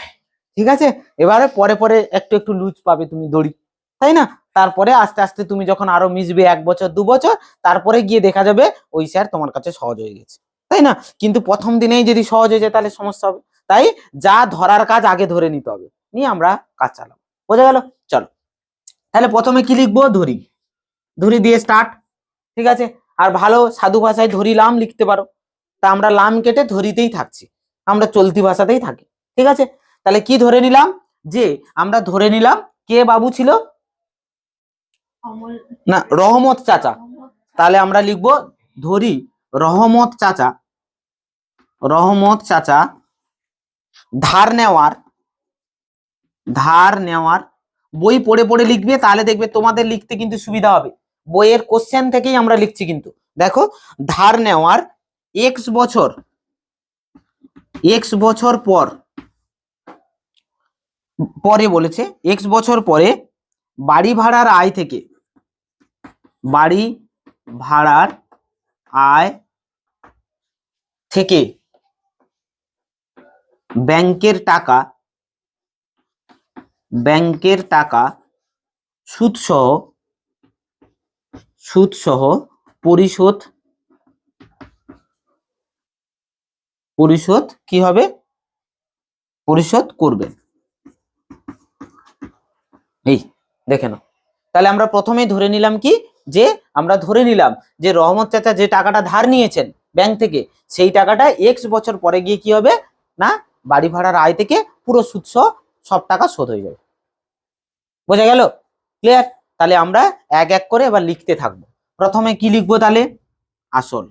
ঠিক আছে? এবারে পরে পরে একটু একটু লুজ পাবে তুমি দড়ি, তাই না? তারপরে আস্তে আস্তে তুমি যখন আরো মিশবে 1 বছর 2 বছর, তারপরে গিয়ে দেখা যাবে ওই স্যার তোমার কাছে সহজ হয়ে গেছে, তাই না? কিন্তু প্রথম দিনেই যদি সহজ হয়ে যায় তাহলে সমস্যা হবে। তাই যা ধরার কাজ আগে ধরে নিতে হবে, নিয়ে আমরা কাজ চালাবো। বোঝা গেল? চলো তাহলে প্রথমে কি লিখবো? ধরি। ধরি দিয়ে স্টার্ট। ঠিক আছে? আর ভালো সাধু ভাষায় ধরি লাম লিখতে পারো, তা আমরা লাম কেটে ধরিতেই থাকছি, আমরা চলতি ভাষাতেই থাকি। ঠিক আছে? তাহলে কি ধরে নিলাম? যে আমরা ধরে নিলাম কে বাবু ছিল না, রহমত চাচা। তাহলে আমরা লিখবো ধরি রহমত চাচা, রহমত চাচা ধার নেওয়ার, ধার নেওয়ার, বই পড়ে পড়ে লিখবে, তাহলে দেখবে তোমাদের লিখতে কিন্তু সুবিধা হবে। বইয়ের কোশ্চেন থেকেই আমরা লিখছি কিন্তু। দেখো, ধার নেওয়ার এক্স বছর, এক্স বছর পর, পরে বলেছে এক্স বছর পরে বাড়ি ভাড়ার আয় থেকে, বাড়ি ভাড়ার আয় থেকে ব্যাংকের টাকা, ব্যাংকের টাকা সুদসহ, সুদসহ পরিশোধ, পরিশোধ কি হবে? পরিশোধ করবে। এই দেখে নাও। তাহলে আমরা প্রথমেই ধরে নিলাম কি, যে আমরা ধরে নিলাম যে রহমত চাচা যে টাকাটা ধার নিয়েছেন ব্যাংক থেকে, সেই টাকাটা এক্স বছর পরে গিয়ে কি হবে না, বাড়ি ভাড়ার আয় থেকে পুরো সুদসহ সব টাকা শোধ হয়ে যাবে। বোঝা গেল? ক্লিয়ার? তাহলে আমরা এক এক করে এবার লিখতে থাকবো। প্রথমে কি লিখবো? তাহলে আসল।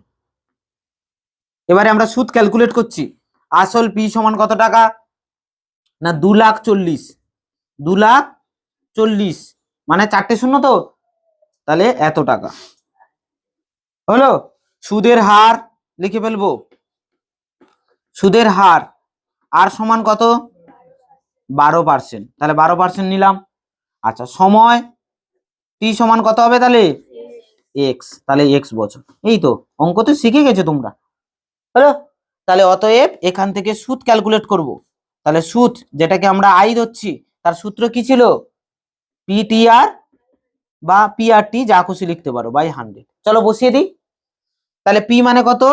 এবারে আমরা সুদ ক্যালকুলেট করছি। আসল পি সমান কত টাকা না, 2,40,000। 2,40,000 মানে 4টে শূন্য তো, তাহলে এত টাকা হলো। সুদের হার লিখে ফেলবো, সুদের হার আর সমান কত? 12%। তাহলে 12% নিলাম। আচ্ছা, সময় টি সমান কত হবে তাহলে? এক্স। তাহলে এক্স বছর। এই তো অঙ্ক তো শিখে গেছো তোমরা, হলো। তাহলে অতএব এখান থেকে সুদ ক্যালকুলেট করব। তাহলে সুদ যেটাকে আমরা আই ধরছি, তার সূত্র কি ছিল? পিটিআর বা পিআরটি, যা খুশি লিখতে পারো, বাই 100। চলো বসিয়ে দিই। তাহলে পি মানে কত?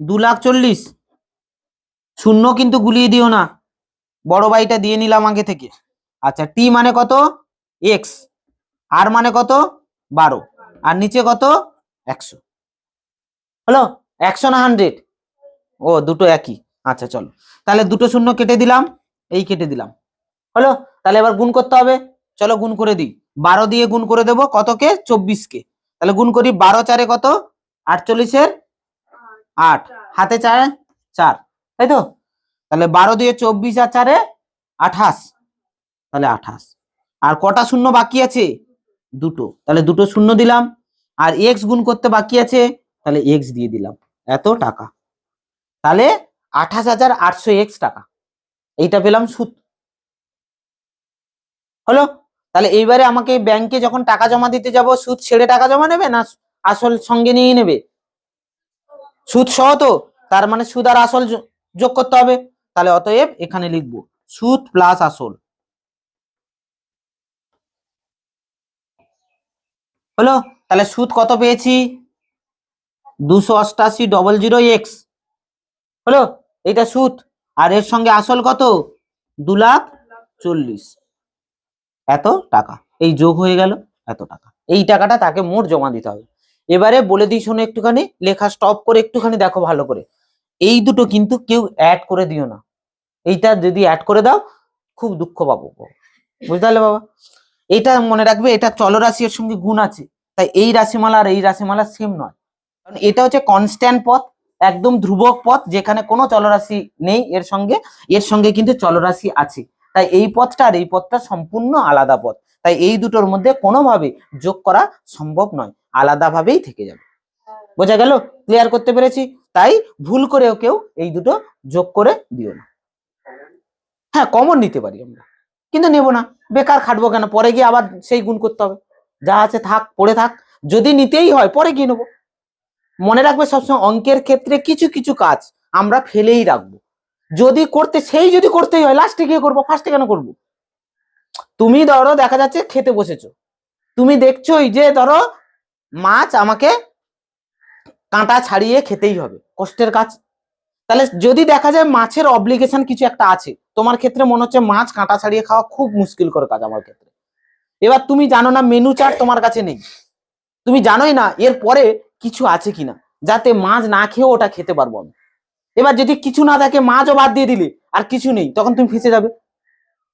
2,40,000। শূন্য কিন্তু গুলিয়ে দিও না, বড় বাইটা দিয়ে নিলাম আগে থেকে। আচ্ছা, টি মানে কত? এক্স। আর মানে কত? 12। আর নিচে কত? 100। হলো? 100 না 100? ও দুটো একই। আচ্ছা চলো, তাহলে দুটো শূন্য কেটে দিলাম, এই কেটে দিলাম। হলো? তাহলে এবার গুণ করতে হবে। চলো গুণ করে দিই। 12 দিয়ে গুণ করে দেবো কতকে? 24 কে। তাহলে গুণ করি, 12 4 কত? 48-এর 8, হাতে 4 4, তাই তো? তাহলে 12 দিয়ে 24 আর 4 28, তাহলে 28। আর কটা শূন্য বাকি আছে? দুটো, তাহলে দুটো শূন্য দিলাম। আর এক্স গুণ করতে বাকি আছে, তাহলে এক্স দিয়ে দিলাম, এত টাকা। তাহলে 28,800 টাকা, এইটা পেলাম সুদ। হলো? তাহলে এইবারে আমাকে ব্যাংকে যখন টাকা জমা দিতে যাব, সুদ ছেড়ে টাকা জমা নেবে না আসল সঙ্গে নিয়ে নেবে? সুদ সহ তো, তার মানে সুদ আর আসল যোগ করতে হবে। তাহলে অতএব এখানে লিখবো সুদ প্লাস আসল। হলো? তাহলে সুদ কত পেয়েছি? 288,000x। হলো? এটা সুদ। আর এর সঙ্গে আসল কত? 2,40,000, এত টাকা। এই যোগ হয়ে গেল এত টাকা। এই টাকাটা তাকে মোট জমা দিতে হবে। এবারে বলে দিই শোনো, একটুখানি লেখা স্টপ করে একটুখানি দেখো ভালো করে। এই দুটো কিন্তু কেউ অ্যাড করে দিও না। এইটা যদি অ্যাড করে দাও খুব দুঃখ পাবো, বুঝতে পারলে বাবা? এটা মনে রাখবে, এটা চলরাশি এর সঙ্গে গুণ আছে, তাই এই রাশিমালা আর এই রাশিমালা সেম নয়। কারণ এটা হচ্ছে কনস্ট্যান্ট পথ, একদম ধ্রুবক পথ, যেখানে কোনো চলরাশি নেই এর সঙ্গে, এর সঙ্গে কিন্তু চলরাশি আছে। তাই এই পথটা আর এই পথটা সম্পূর্ণ আলাদা পথ। তাই এই দুটোর মধ্যে কোনোভাবে যোগ করা সম্ভব নয়, আলাদাভাবেই থেকে যাবে। বোঝা গেল? ক্লিয়ার করতে পেরেছি? তাই ভুল করেও কেউ এই দুটো যোগ করে দিও না। হ্যাঁ, কমন নিতে পারি আমরা, কিন্তু নেব না। বেকার খাটবো কেন? পরে গিয়ে আবার সেই গুণ করতে হবে। যা আছে থাক, পড়ে থাক। যদি নিতেই হয় পরে গিয়ে নেবো। মনে রাখবে সবসময় অঙ্কের ক্ষেত্রে কিছু কিছু কাজ আমরা ফেলেই রাখবো। যদি করতেই হয় লাস্টে গিয়ে করবো, ফার্স্টে কেন করবো? তুমি ধরো দেখা যাচ্ছে খেতে বসেছো, তুমি দেখছোই যে ধরো মাছ আমাকে কাঁটা ছাড়িয়ে খেতেই হবে, কষ্টের কাজ। তাহলে যদি দেখা যায় মাছের অব্লিগেশন কিছু একটা আছে, তোমার ক্ষেত্রে মনে হচ্ছে মাছ কাঁটা ছাড়িয়ে খাওয়া খুব মুশকিল করে কাজ আমার ক্ষেত্রে। এবার তুমি জানো না, মেনু চার্ট তোমার কাছে নেই, তুমি জানোই না এর পরে কিছু আছে কিনা, যাতে মাছ না খেয়েও ওটা খেতে পারবো আমি। এবার যদি কিছু না থাকে, মাছও বাদ দিয়ে দিলে আর কিছু নেই, তখন তুমি ফেঁসে যাবে।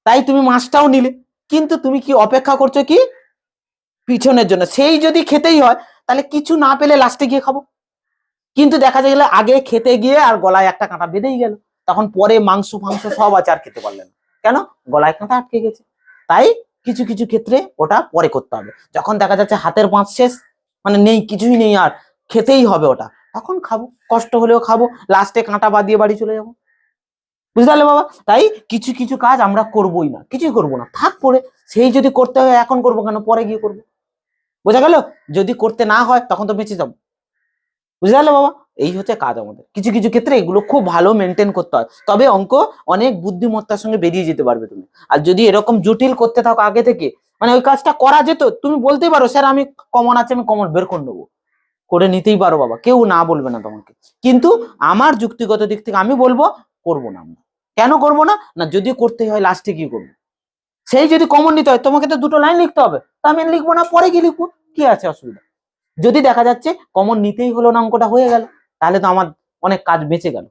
তাই তুমি মাছটাও নিলে, কিন্তু তুমি কি অপেক্ষা করছো কি পিছনের জন্য? সেই যদি খেতেই হয় তাহলে কিছু না পেলে লাস্টে গিয়ে খাবো। কিন্তু দেখা গেলে আগে খেতে গিয়ে আর গলায় একটা কাঁটা বেঁধেই গেল, তখন পরে মাংস ফাংস সব আছে আর খেতে পারলেন না, কেন? গলায় কাঁটা আটকে গেছে। তাই কিছু কিছু ক্ষেত্রে ওটা পরে করতে হবে। যখন দেখা যাচ্ছে হাতের পাঁচ শেষ, মানে নেই, কিছুই নেই আর খেতেই হবে ওটা, তখন খাবো, কষ্ট হলেও খাবো, লাস্টে কাঁটা বাদ দিয়ে বাড়ি চলে যাবো। বুঝতে পারলে বাবা? তাই কিছু কিছু কাজ আমরা করবোই না, কিছুই করবো না, থাক পড়ে। সেই যদি করতে হয় এখন করবো কেন, পরে গিয়ে করবো। বোঝা গেল? যদি করতে না হয় তখন তো বেঁচে যাবো। বুঝতে পারলে বাবা? এই হচ্ছে কাজ আমাদের। কিছু কিছু ক্ষেত্রে এগুলো খুব ভালো মেনটেন করতে হয়, তবে অঙ্ক অনেক বুদ্ধিমত্তার সঙ্গে বেরিয়ে যেতে পারবে তুমি। আর যদি এরকম জটিল করতে থাকো আগে থেকে, মানে ওই কাজটা করা যেত, তুমি বলতেই পারো স্যার আমি কমন আছে, আমি কমন বের করে নেবো, করে নিতেই পারো বাবা, কেউ না বলবে না তোমাকে। কিন্তু আমার যুক্তিগত দিক থেকে আমি বলবো করবো না আমরা। কেন করবো না? না যদি করতে হয় লাস্টে কি করবো? সেই যদি কমন নিতে হয় তোমাকে তো দুটো লাইন লিখতে হবে, তা আমি লিখবো না, পরে গিয়ে লিখবো, কি আছে অসুবিধা? যদি দেখা যাচ্ছে কমন নিতেই হলো না, অঙ্কটা হয়ে গেল, তাহলে তো আমার অনেক কাজ বেঁচে গেল।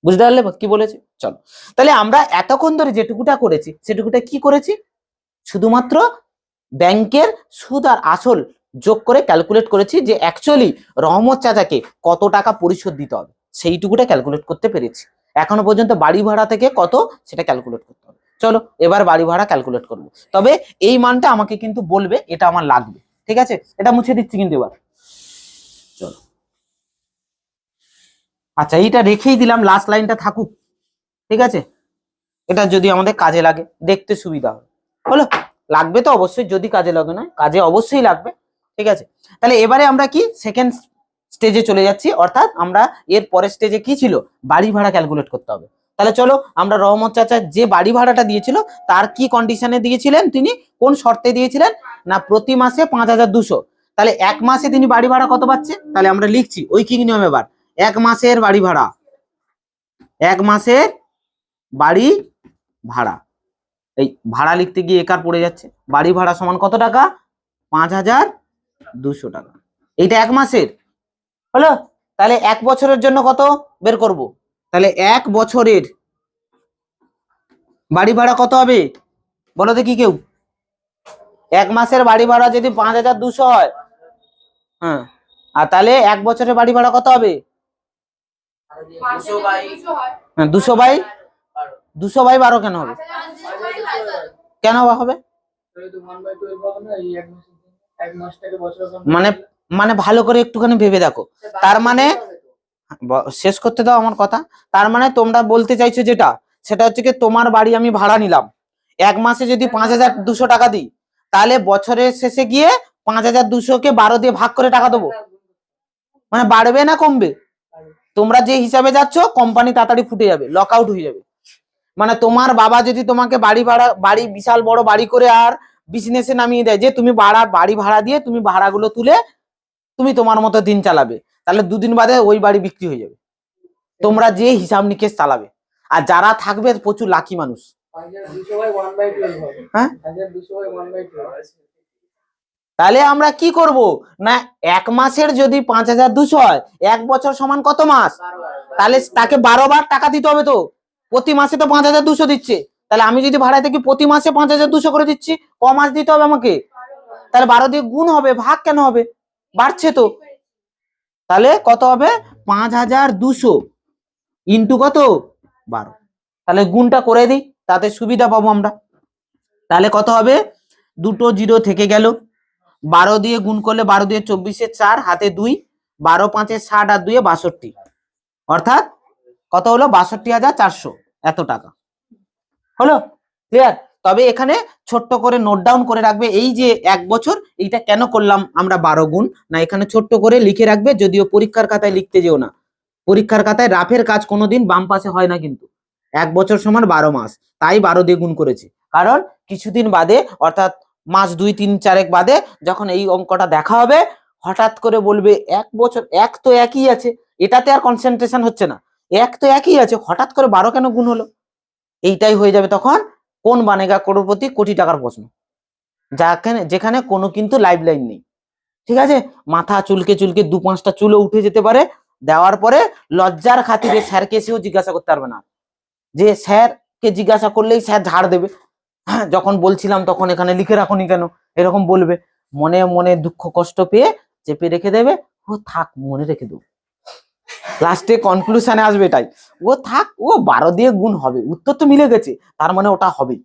বুঝতে পারলে কি বলেছি? চলো, তাহলে আমরা এতক্ষণ ধরে যেটুকুটা করেছি সেটুকুটা কি করেছি? শুধুমাত্র ব্যাংকের সুদ আর আসল যোগ করে ক্যালকুলেট করেছি যে অ্যাকচুয়ালি রহমত চাচাকে কত টাকা পরিশোধ দিতে হবে, সেইটুকুটা ক্যালকুলেট করতে পেরেছি। এখনো পর্যন্ত বাড়ি ভাড়া থেকে কত সেটা ক্যালকুলেট করতে হবে। চলো এবার বাড়ি ভাড়া ক্যালকুলেট করবো, তবে এই মানটা আমাকে কিন্তু বলবে এটা আমার লাগবে, ঠিক আছে? এটা মুছে দিচ্ছি কিন্তু এবার। চলো, আচ্ছা এইটা রেখেই দিলাম, লাস্ট লাইনটা থাকুক, ঠিক আছে? এটা যদি আমাদের কাজে লাগে দেখতে সুবিধা হবে। হলো? লাগবে তো অবশ্যই, যদি কাজে লাগে না, কাজে অবশ্যই লাগবে, ঠিক আছে? তাহলে এবারে আমরা কি সেকেন্ড স্টেজে চলে যাচ্ছি, অর্থাৎ আমরা এর পরের স্টেজে কি ছিল, বাড়ি ভাড়া ক্যালকুলেট করতে হবে। তাহলে চলো, আমরা রহমত চাচা যে বাড়ি ভাড়াটা দিয়েছিল তার কি কন্ডিশনে দিয়েছিলেন, তিনি কোন শর্তে দিয়েছিলেন, না প্রতি মাসে 5,200। তাহলে এক মাসে তিনি বাড়ি ভাড়া কত পাচ্ছে? তাহলে আমরা লিখছি ওই কি নিয়ম, এবার এক মাসের বাড়ি ভাড়া, এক মাসের বাড়ি ভাড়া, এই ভাড়া লিখতে গিয়ে একার পড়ে যাচ্ছে, বাড়ি ভাড়া সমান কত টাকা? 5,200 টাকা। এইটা এক মাসের হলো। তাহলে এক বছরের জন্য কত বের করব? তাহলে এক বছরের বাড়ি ভাড়া কত হবে বলো দেখি কেউ? এক মাসের বাড়ি ভাড়া যদি 5,200 হয়, হ্যাঁ, আর তাহলে এক বছরের বাড়ি ভাড়া কত হবে? হ্যাঁ 200/12 কেন হবে? কেন হবে? মানে মানে ভালো করে একটুখানি ভেবে দেখো। তার মানে শেষ করতে দাও আমার কথা। তার মানে তোমরা বলতে চাইছো যেটা, সেটা হচ্ছে কি তোমার বাড়ি আমি ভাড়া নিলাম, এক মাসে যদি 5,200 টাকা দিই, তাহলে বছরের শেষে গিয়ে 5,200 কে 12 দিয়ে ভাগ করে টাকা দেবো। মানে বাড়বে না কমবে? তোমরা যে হিসাবে যাচ্ছ কোম্পানি তাড়াতাড়ি ফুটে যাবে, লক আউট হয়ে যাবে। মানে তোমার বাবা যদি তোমাকে বাড়ি বিশাল বড় বাড়ি করে আর বিজনেসে নামিয়ে দেয়, যে তুমি বাড়ি ভাড়া দিয়ে তুমি ভাড়াগুলো তুলে তুমি তোমার মতো দিন চালাবে, তাহলে দুদিন বাদে ওই বাড়ি বিক্রি হয়ে যাবে। তোমরা যে হিসাব নিকেশ চালাবে, আর যারা থাকবে প্রচুর লাকি মানুষ। হ্যাঁ তাহলে আমরা কি করব না, এক মাসের যদি 5,200 হয়, এক বছর সমান কত মাস? তাহলে তাকে 12 বার টাকা দিতে হবে। তো প্রতি মাসে তো 5,200 দিচ্ছে, তাহলে আমি যদি ভাড়ায় থাকি প্রতি মাসে 5,200 করে দিচ্ছি, ক মাস দিতে হবে আমাকে? তাহলে 12 দিয়ে গুণ হবে, ভাগ কেন হবে? বাড়ছে তো। তাহলে কত হবে? 5,200 ইন্টু কত? 12। তাহলে গুণটা করে দিই, তাতে সুবিধা পাবো আমরা। তাহলে কত হবে? দুটো জিরো থেকে গেল, 12 দিয়ে গুণ করলে 12 দিয়ে 24 4 হাতে 2, 12 5 60 আর 2 62, অর্থাৎ কত হলো? 62,400 এত টাকা হলো। ক্লিয়ার? তবে এখানে ছোট্ট করে নোট ডাউন করে রাখবে, এই যে এক বছর এইটা কেন করলাম আমরা 12 গুণ, না এখানে ছোট্ট করে লিখে রাখবে, যদিও পরীক্ষার খাতায় লিখতে যেও না। পরীক্ষার খাতায় রাফের কাজ কোনোদিন বাম পাশে হয় না, কিন্তু এক বছর সমান 12 মাস, তাই 12 দিয়ে গুণ করেছি। কারণ কিছুদিন বাদে, অর্থাৎ মাস 2 3 4 বাদে যখন এই অঙ্কটা দেখা হবে, হঠাৎ করে বলবে এক বছর এক তো একই আছে, এটাতে আর কনসেন্ট্রেশন হচ্ছে না, এক তো একই আছে, হঠাৎ করে 12 কেন গুণ হলো? এইটাই হয়ে যাবে তখন কোন বানেগা করোড়পতি কোটি টাকার প্রশ্ন, যেখানে কোনো কিন্তু লাইফ লাইন নেই। ঠিক আছে? মাথা চুলকে চুলকে 2-5টা চুলও উঠে যেতে পারে, দেওয়ার পরে লজ্জার খাতিরে স্যারকে এসেও জিজ্ঞাসা করতে পারবে না, যে স্যারকে জিজ্ঞাসা করলেই স্যার ঝাড় দেবে, হ্যাঁ যখন বলছিলাম তখন এখানে লিখে রাখুনি কেন, এরকম বলবে। মনে মনে দুঃখ কষ্ট পেয়ে চেপে রেখে দেবে, ও থাক মনে রেখে দেবো, লাস্টে কনক্লুশনে আসবে এটাই, ও থাক, ও 12 দিয়ে গুণ হবে, উত্তর তো মিলে গেছে, তার মানে ওটা হবে।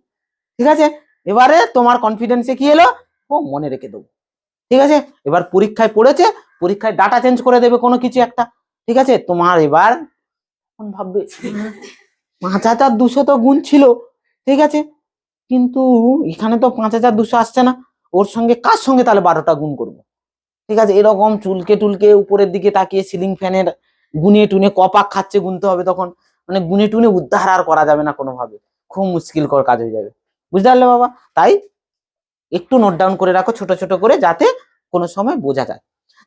ঠিক আছে? এবারে তোমার কনফিডেন্সে কি এলো? ও মনে রেখে দেবো। ঠিক আছে? এবার পরীক্ষায় পড়েছে, পরীক্ষায় ডাটা চেঞ্জ করে দেবে কোনো কিছু একটা। ঠিক আছে? তোমার এবার ভাববে 5,200 তো গুণ ছিল, ঠিক আছে, কিন্তু এখানে তো 5,200 আসছে না, ওর সঙ্গে কার সঙ্গে তাহলে 12টা গুণ করবো? ঠিক আছে? এরকম চুলকে টুলকে উপরের দিকে তাকিয়ে সিলিং ফ্যানের গুনে টুনে কপাক খাচ্ছে গুনতে হবে তখন, মানে গুনে টুনে উদ্ধার আর করা যাবে না কোনোভাবে, খুব মুশকিল কর কাজ হয়ে যাবে। বুঝতে পারলে বাবা? তাই একটু নোট ডাউন করে রাখো ছোট ছোট করে, যাতে কোনো সময় বোঝা যায়।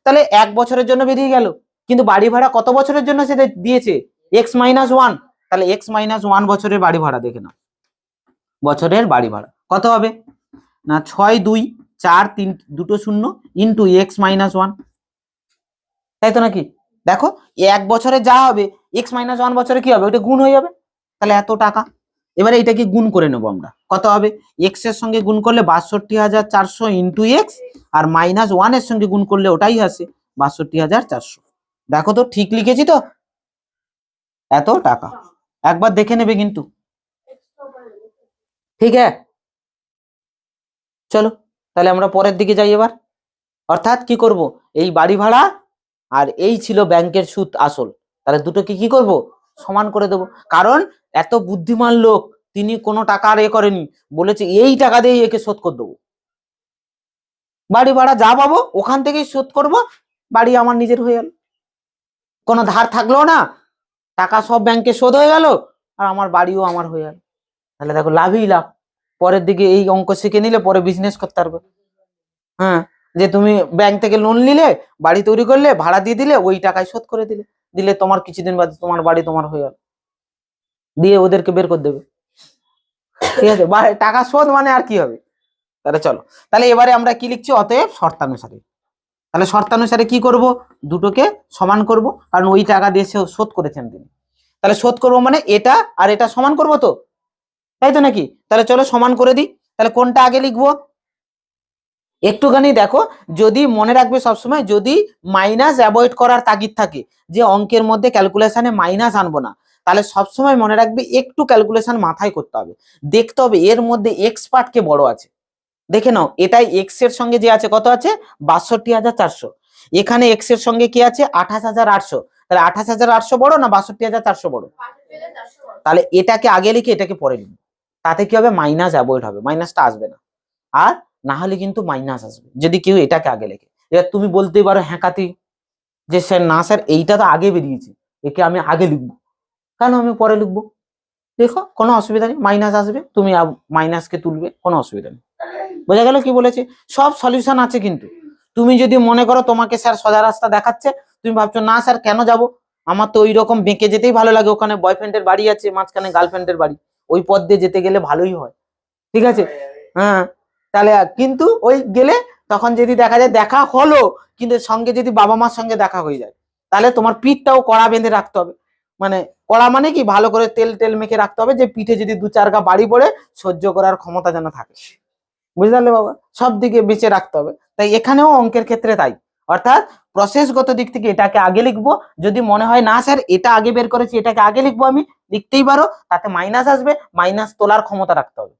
তাহলে এক বছরের জন্য বেরিয়ে গেল, কিন্তু বাড়ি ভাড়া কত বছরের জন্য সেটা দিয়েছে? x-1। তাহলে x-1 বছরের বাড়ি ভাড়া দেখে নাও। বছরের বাড়ি ভাড়া কত হবে? না 6 2 4 3 দুটো শূন্য ইন্টু x-1, তাই তো নাকি? দেখো এক বছরে যা হবে x-1 বছরে কি হবে, ওইটা গুণ হয়ে যাবে, তাহলে এত টাকা। এবারে এটাকে গুণ করে নেবো আমরা, কত হবে? x এর সঙ্গে গুণ করলে 62,400 ইন্টু এক্স, আর -1 এর সঙ্গে গুণ করলে ওটাই আসে 62,400। দেখো তো ঠিক লিখেছি তো? এত টাকা একবার দেখে নেবে কিন্তু। ঠিক আছে? চলো তাহলে আমরা পরের দিকে যাই এবার। অর্থাৎ কি করব, এই বাড়ি ভাড়া আর এই ছিল ব্যাংকের সুদ আসল, তাহলে দুটোকে কি করব? সমান করে দেব। কারণ এত বুদ্ধিমান লোক, তিনি কোনো টাকা আর করেনি, বলেছে এই টাকা দিয়ে একে শোধ করে দেবো, বাড়ি ভাড়া যা পাবো ওখান থেকেই শোধ করব, বাড়ি আমার নিজের হয়ে গেল, কোনো ধার থাকলো না, টাকা সব ব্যাংকে শোধ হয়ে গেল, আর আমার বাড়িও আমার হয়ে গেল। তাহলে দেখো লাভই লাভ। পরের দিকে এই অঙ্ক শিখে নিলে পরে বিজনেস করতে পারবে। হ্যাঁ, যে তুমি ব্যাংক থেকে লোন নিলে, বাড়ি তৈরি করলে, ভাড়া দিয়ে দিলে, ওই টাকায় শোধ করে দিলে, দিলে তোমার কিছুদিন বাদে তোমার বাড়ি তোমার হয়ে গেল, দিয়ে ওদেরকে বের করে দেবে। ঠিক আছে? টাকা শোধ মানে আর কি হবে। তাহলে চলো, তাহলে এবারে আমরা কি লিখছি? অতএব শর্তানুসারে। তাহলে শর্তানুসারে কি করব? দুটোকে সমান করব, কারণ ওই টাকা দিয়ে শোধ করেছেন তিনি। তাহলে শোধ করব মানে এটা আর এটা সমান করব তো, তাই তো নাকি? তাহলে চলো সমান করে দিই। তাহলে কোনটা আগে লিখবো? একটুখানি দেখো, যদি মনে রাখবে সবসময়, যদি মাইনাস অ্যাভয়েড করার তাগিদ থাকে যে অঙ্কের মধ্যে ক্যালকুলেশনে মাইনাস আনবো না, তাহলে সবসময় মনে রাখবে একটু ক্যালকুলেশন মাথায় করতে হবে, দেখতে হবে এর মধ্যে এক্স পার্ট কে বড় আছে। দেখে নাও, এটাই এক্স এর সঙ্গে যে আছে কত আছে ৬২,৪০০, এখানে এক্স এর সঙ্গে কি আছে ২৮,৮০০, তাহলে ২৮,৮০০ বড় না ৬২,৪০০ বড়? তাহলে এটাকে আগে লিখে এটাকে পরে লিখবো, তাতে কি হবে মাইনাস অ্যাভয়েড হবে, মাইনাসটা আসবে না। আর না হলে কিন্তু মাইনাস আসবে যদি কেউ এটাকে আগে লেখে। এবার তুমি বলতেই পারো হ্যাঁকাতি যে স্যার না স্যার এইটা তো আগে বেরিয়েছে, একে আমি আগে লিখবো, কেন আমি পরে লিখবো? দেখো কোনো অসুবিধা নেই, মাইনাস আসবে, তুমি মাইনাসকে তুলবে, কোনো অসুবিধা নেই। বোঝা গেল কি বলেছে? সব সলিউশন আছে। কিন্তু তুমি যদি মনে করো তোমাকে স্যার সোজা রাস্তা দেখাচ্ছে, তুমি ভাবছো না স্যার কেন যাব, আমার তো ওই রকম বেঁকে যেতেই ভালো লাগে, ওখানে বয়ফ্রেন্ডের বাড়ি আছে, মাঝখানে গার্লফ্রেন্ডের বাড়ি, ওই পথ দিয়ে যেতে গেলে ভালোই হয়, ঠিক আছে, হ্যাঁ, তাহলে কিন্তু ওই গেলে তখন যদি দেখা যায় দেখা হলো, কিন্তু সঙ্গে যদি বাবা মার সঙ্গে দেখা হয়ে যায়, তাহলে তোমার পিঠটাও কড়া বেঁধে রাখতে হবে। মানে কড়া মানে কি, ভালো করে তেল তেল মেখে রাখতে হবে, যে পিঠে যদি দু চার গা বাড়ি পড়ে সহ্য করার ক্ষমতা যেন থাকে, বুঝতে পারলে বাবা? সব দিকে বেঁচে রাখতে হবে। তাই এখানেও অঙ্কের ক্ষেত্রে তাই, অর্থাৎ প্রসেসগত দিক থেকে এটাকে আগে লিখবো, যদি মনে হয় না স্যার এটা আগে বের করেছি এটাকে আগে লিখবো, আমি লিখতেই পারো, তাতে মাইনাস আসবে, মাইনাস তোলার ক্ষমতা রাখতে হবে,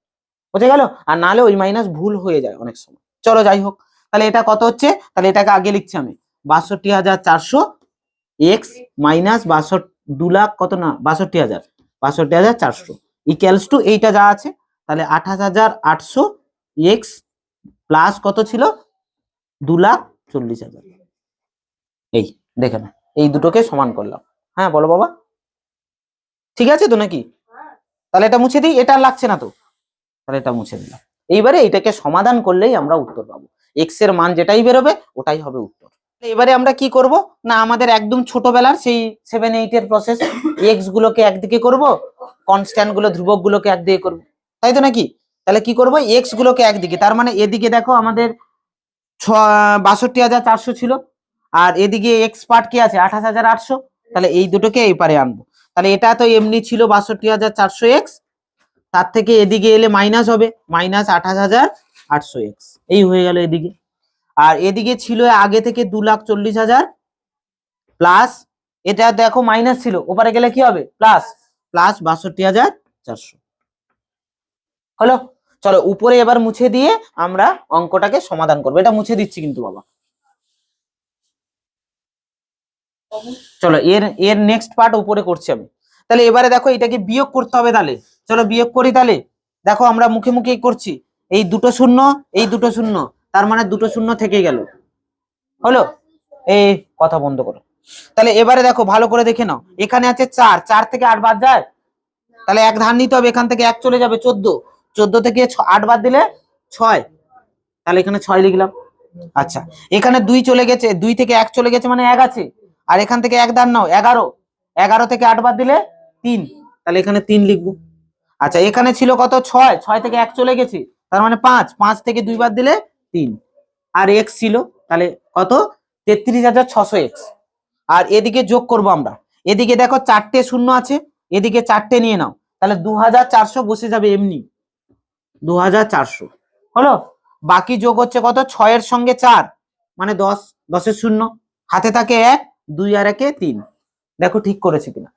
বুঝে গেল? আর নাহলে ওই মাইনাস ভুল হয়ে যায় অনেক সময়। চলো যাই হোক, তাহলে এটা কত হচ্ছে, তাহলে এটাকে আগে লিখছি আমি ৬২,৪০০ এক্স মাইনাস ২ লাখ কত না ৬২,০০০, ৬২,৪০০ ইকুয়ালস টু এইটা যা আছে, তাহলে ২৮,৮০০ এক্স প্লাস কত ছিল ২,৪০,০০০। এই দেখে না, এই দুটোকে সমান করলাম। হ্যাঁ বলো বাবা, ঠিক আছে তো নাকি? তাহলে এটা মুছে দিই, এটা আর লাগছে না তো, তাহলে এটা মুছে দিলাম। এইবারে এটাকে সমাধান করলেই আমরা উত্তর পাবো, এক্স এর মান যেটাই বেরোবে ওটাই হবে উত্তর। এবারে আমরা কি করব না, আমাদের একদম ছোটবেলার সেই 7-8 এর প্রসেস, এক্স গুলোকে একদিকে করব, কনস্ট্যান্ট গুলো ধ্রুবক গুলোকে একদিকে করব, তাই তো নাকি? তাহলে কি করব, এক্স গুলোকে একদিকে, তার মানে এদিকে দেখো আমাদের ৬২,৪০০ ছিল, আর এদিকে এক্স পার্ট কি আছে ২৮,৮০০, তাহলে এই দুটোকে এই পারে আনবো। তাহলে এটা তো এমনি ছিল ৬২,৪০০ এক্স, তার থেকে এদিকে এলে মাইনাস হবে, মাইনাস ২৮,৮০০ এক্স, এই হয়ে গেল এদিকে। আর এদিকে ছিল আগে থেকে ২,৪০,০০০ প্লাস, এটা দেখো মাইনাস ছিল, ওপারে গেলে কি হবে প্লাস, প্লাস ৬২,৪০০ হলো। চলো উপরে এবার মুছে দিয়ে আমরা অঙ্কটাকে সমাধান করবো, এটা মুছে দিচ্ছি কিন্তু বাবা। চলো এর এর নেক্সট পার্ট উপরে করছি আমি। তাহলে এবারে দেখো এটাকে বিয়োগ করতে হবে, তাহলে চলো বিয়োগ করি। তাহলে দেখো আমরা মুখে মুখেই করছি, এই দুটো শূন্য এই দুটো শূন্য, তার মানে দুটো শূন্য থেকে গেল, হলো? এই কথা বন্ধ করো। তাহলে এবারে দেখো ভালো করে দেখে নাও, এখানে আছে ৪, ৪ থেকে ৮ বাদ যায়, তাহলে এক ধার নিতে হবে, এখান থেকে ১ চলে যাবে ১৪, ১৪ থেকে ৮ বাদ দিলে ৬, তাহলে এখানে ৬ লিখলাম। আচ্ছা এখানে ২ চলে গেছে, ২ থেকে ১ চলে গেছে মানে ১ আছে, আর এখান থেকে ১ ধার নাও ১১, ১১ থেকে ৮ বাদ দিলে ৩, তাহলে এখানে ৩ লিখবো। আচ্ছা এখানে ছিল কত ৬, ৬ থেকে ১ চলে গেছে, তার মানে ৫, ৫ থেকে ২ বাদ দিলে ৩, আর এক্স ছিল, তাহলে কত ৩৩,৬০০ এক্স। আর এদিকে যোগ করব আমরা, এদিকে দেখো ৪টে শূন্য আছে, এদিকে ৪টে নিয়ে নাও, তাহলে ২,৪০০ বসে যাবে এমনি, ২,৪০০ হলো। বাকি যোগ হচ্ছে কত ৬ এর সঙ্গে ৪ মানে ১০, ১০-এর শূন্য, হাতে থাকে ১, ২ আর ১-এ ৩, দেখো ঠিক করেছি কিনা,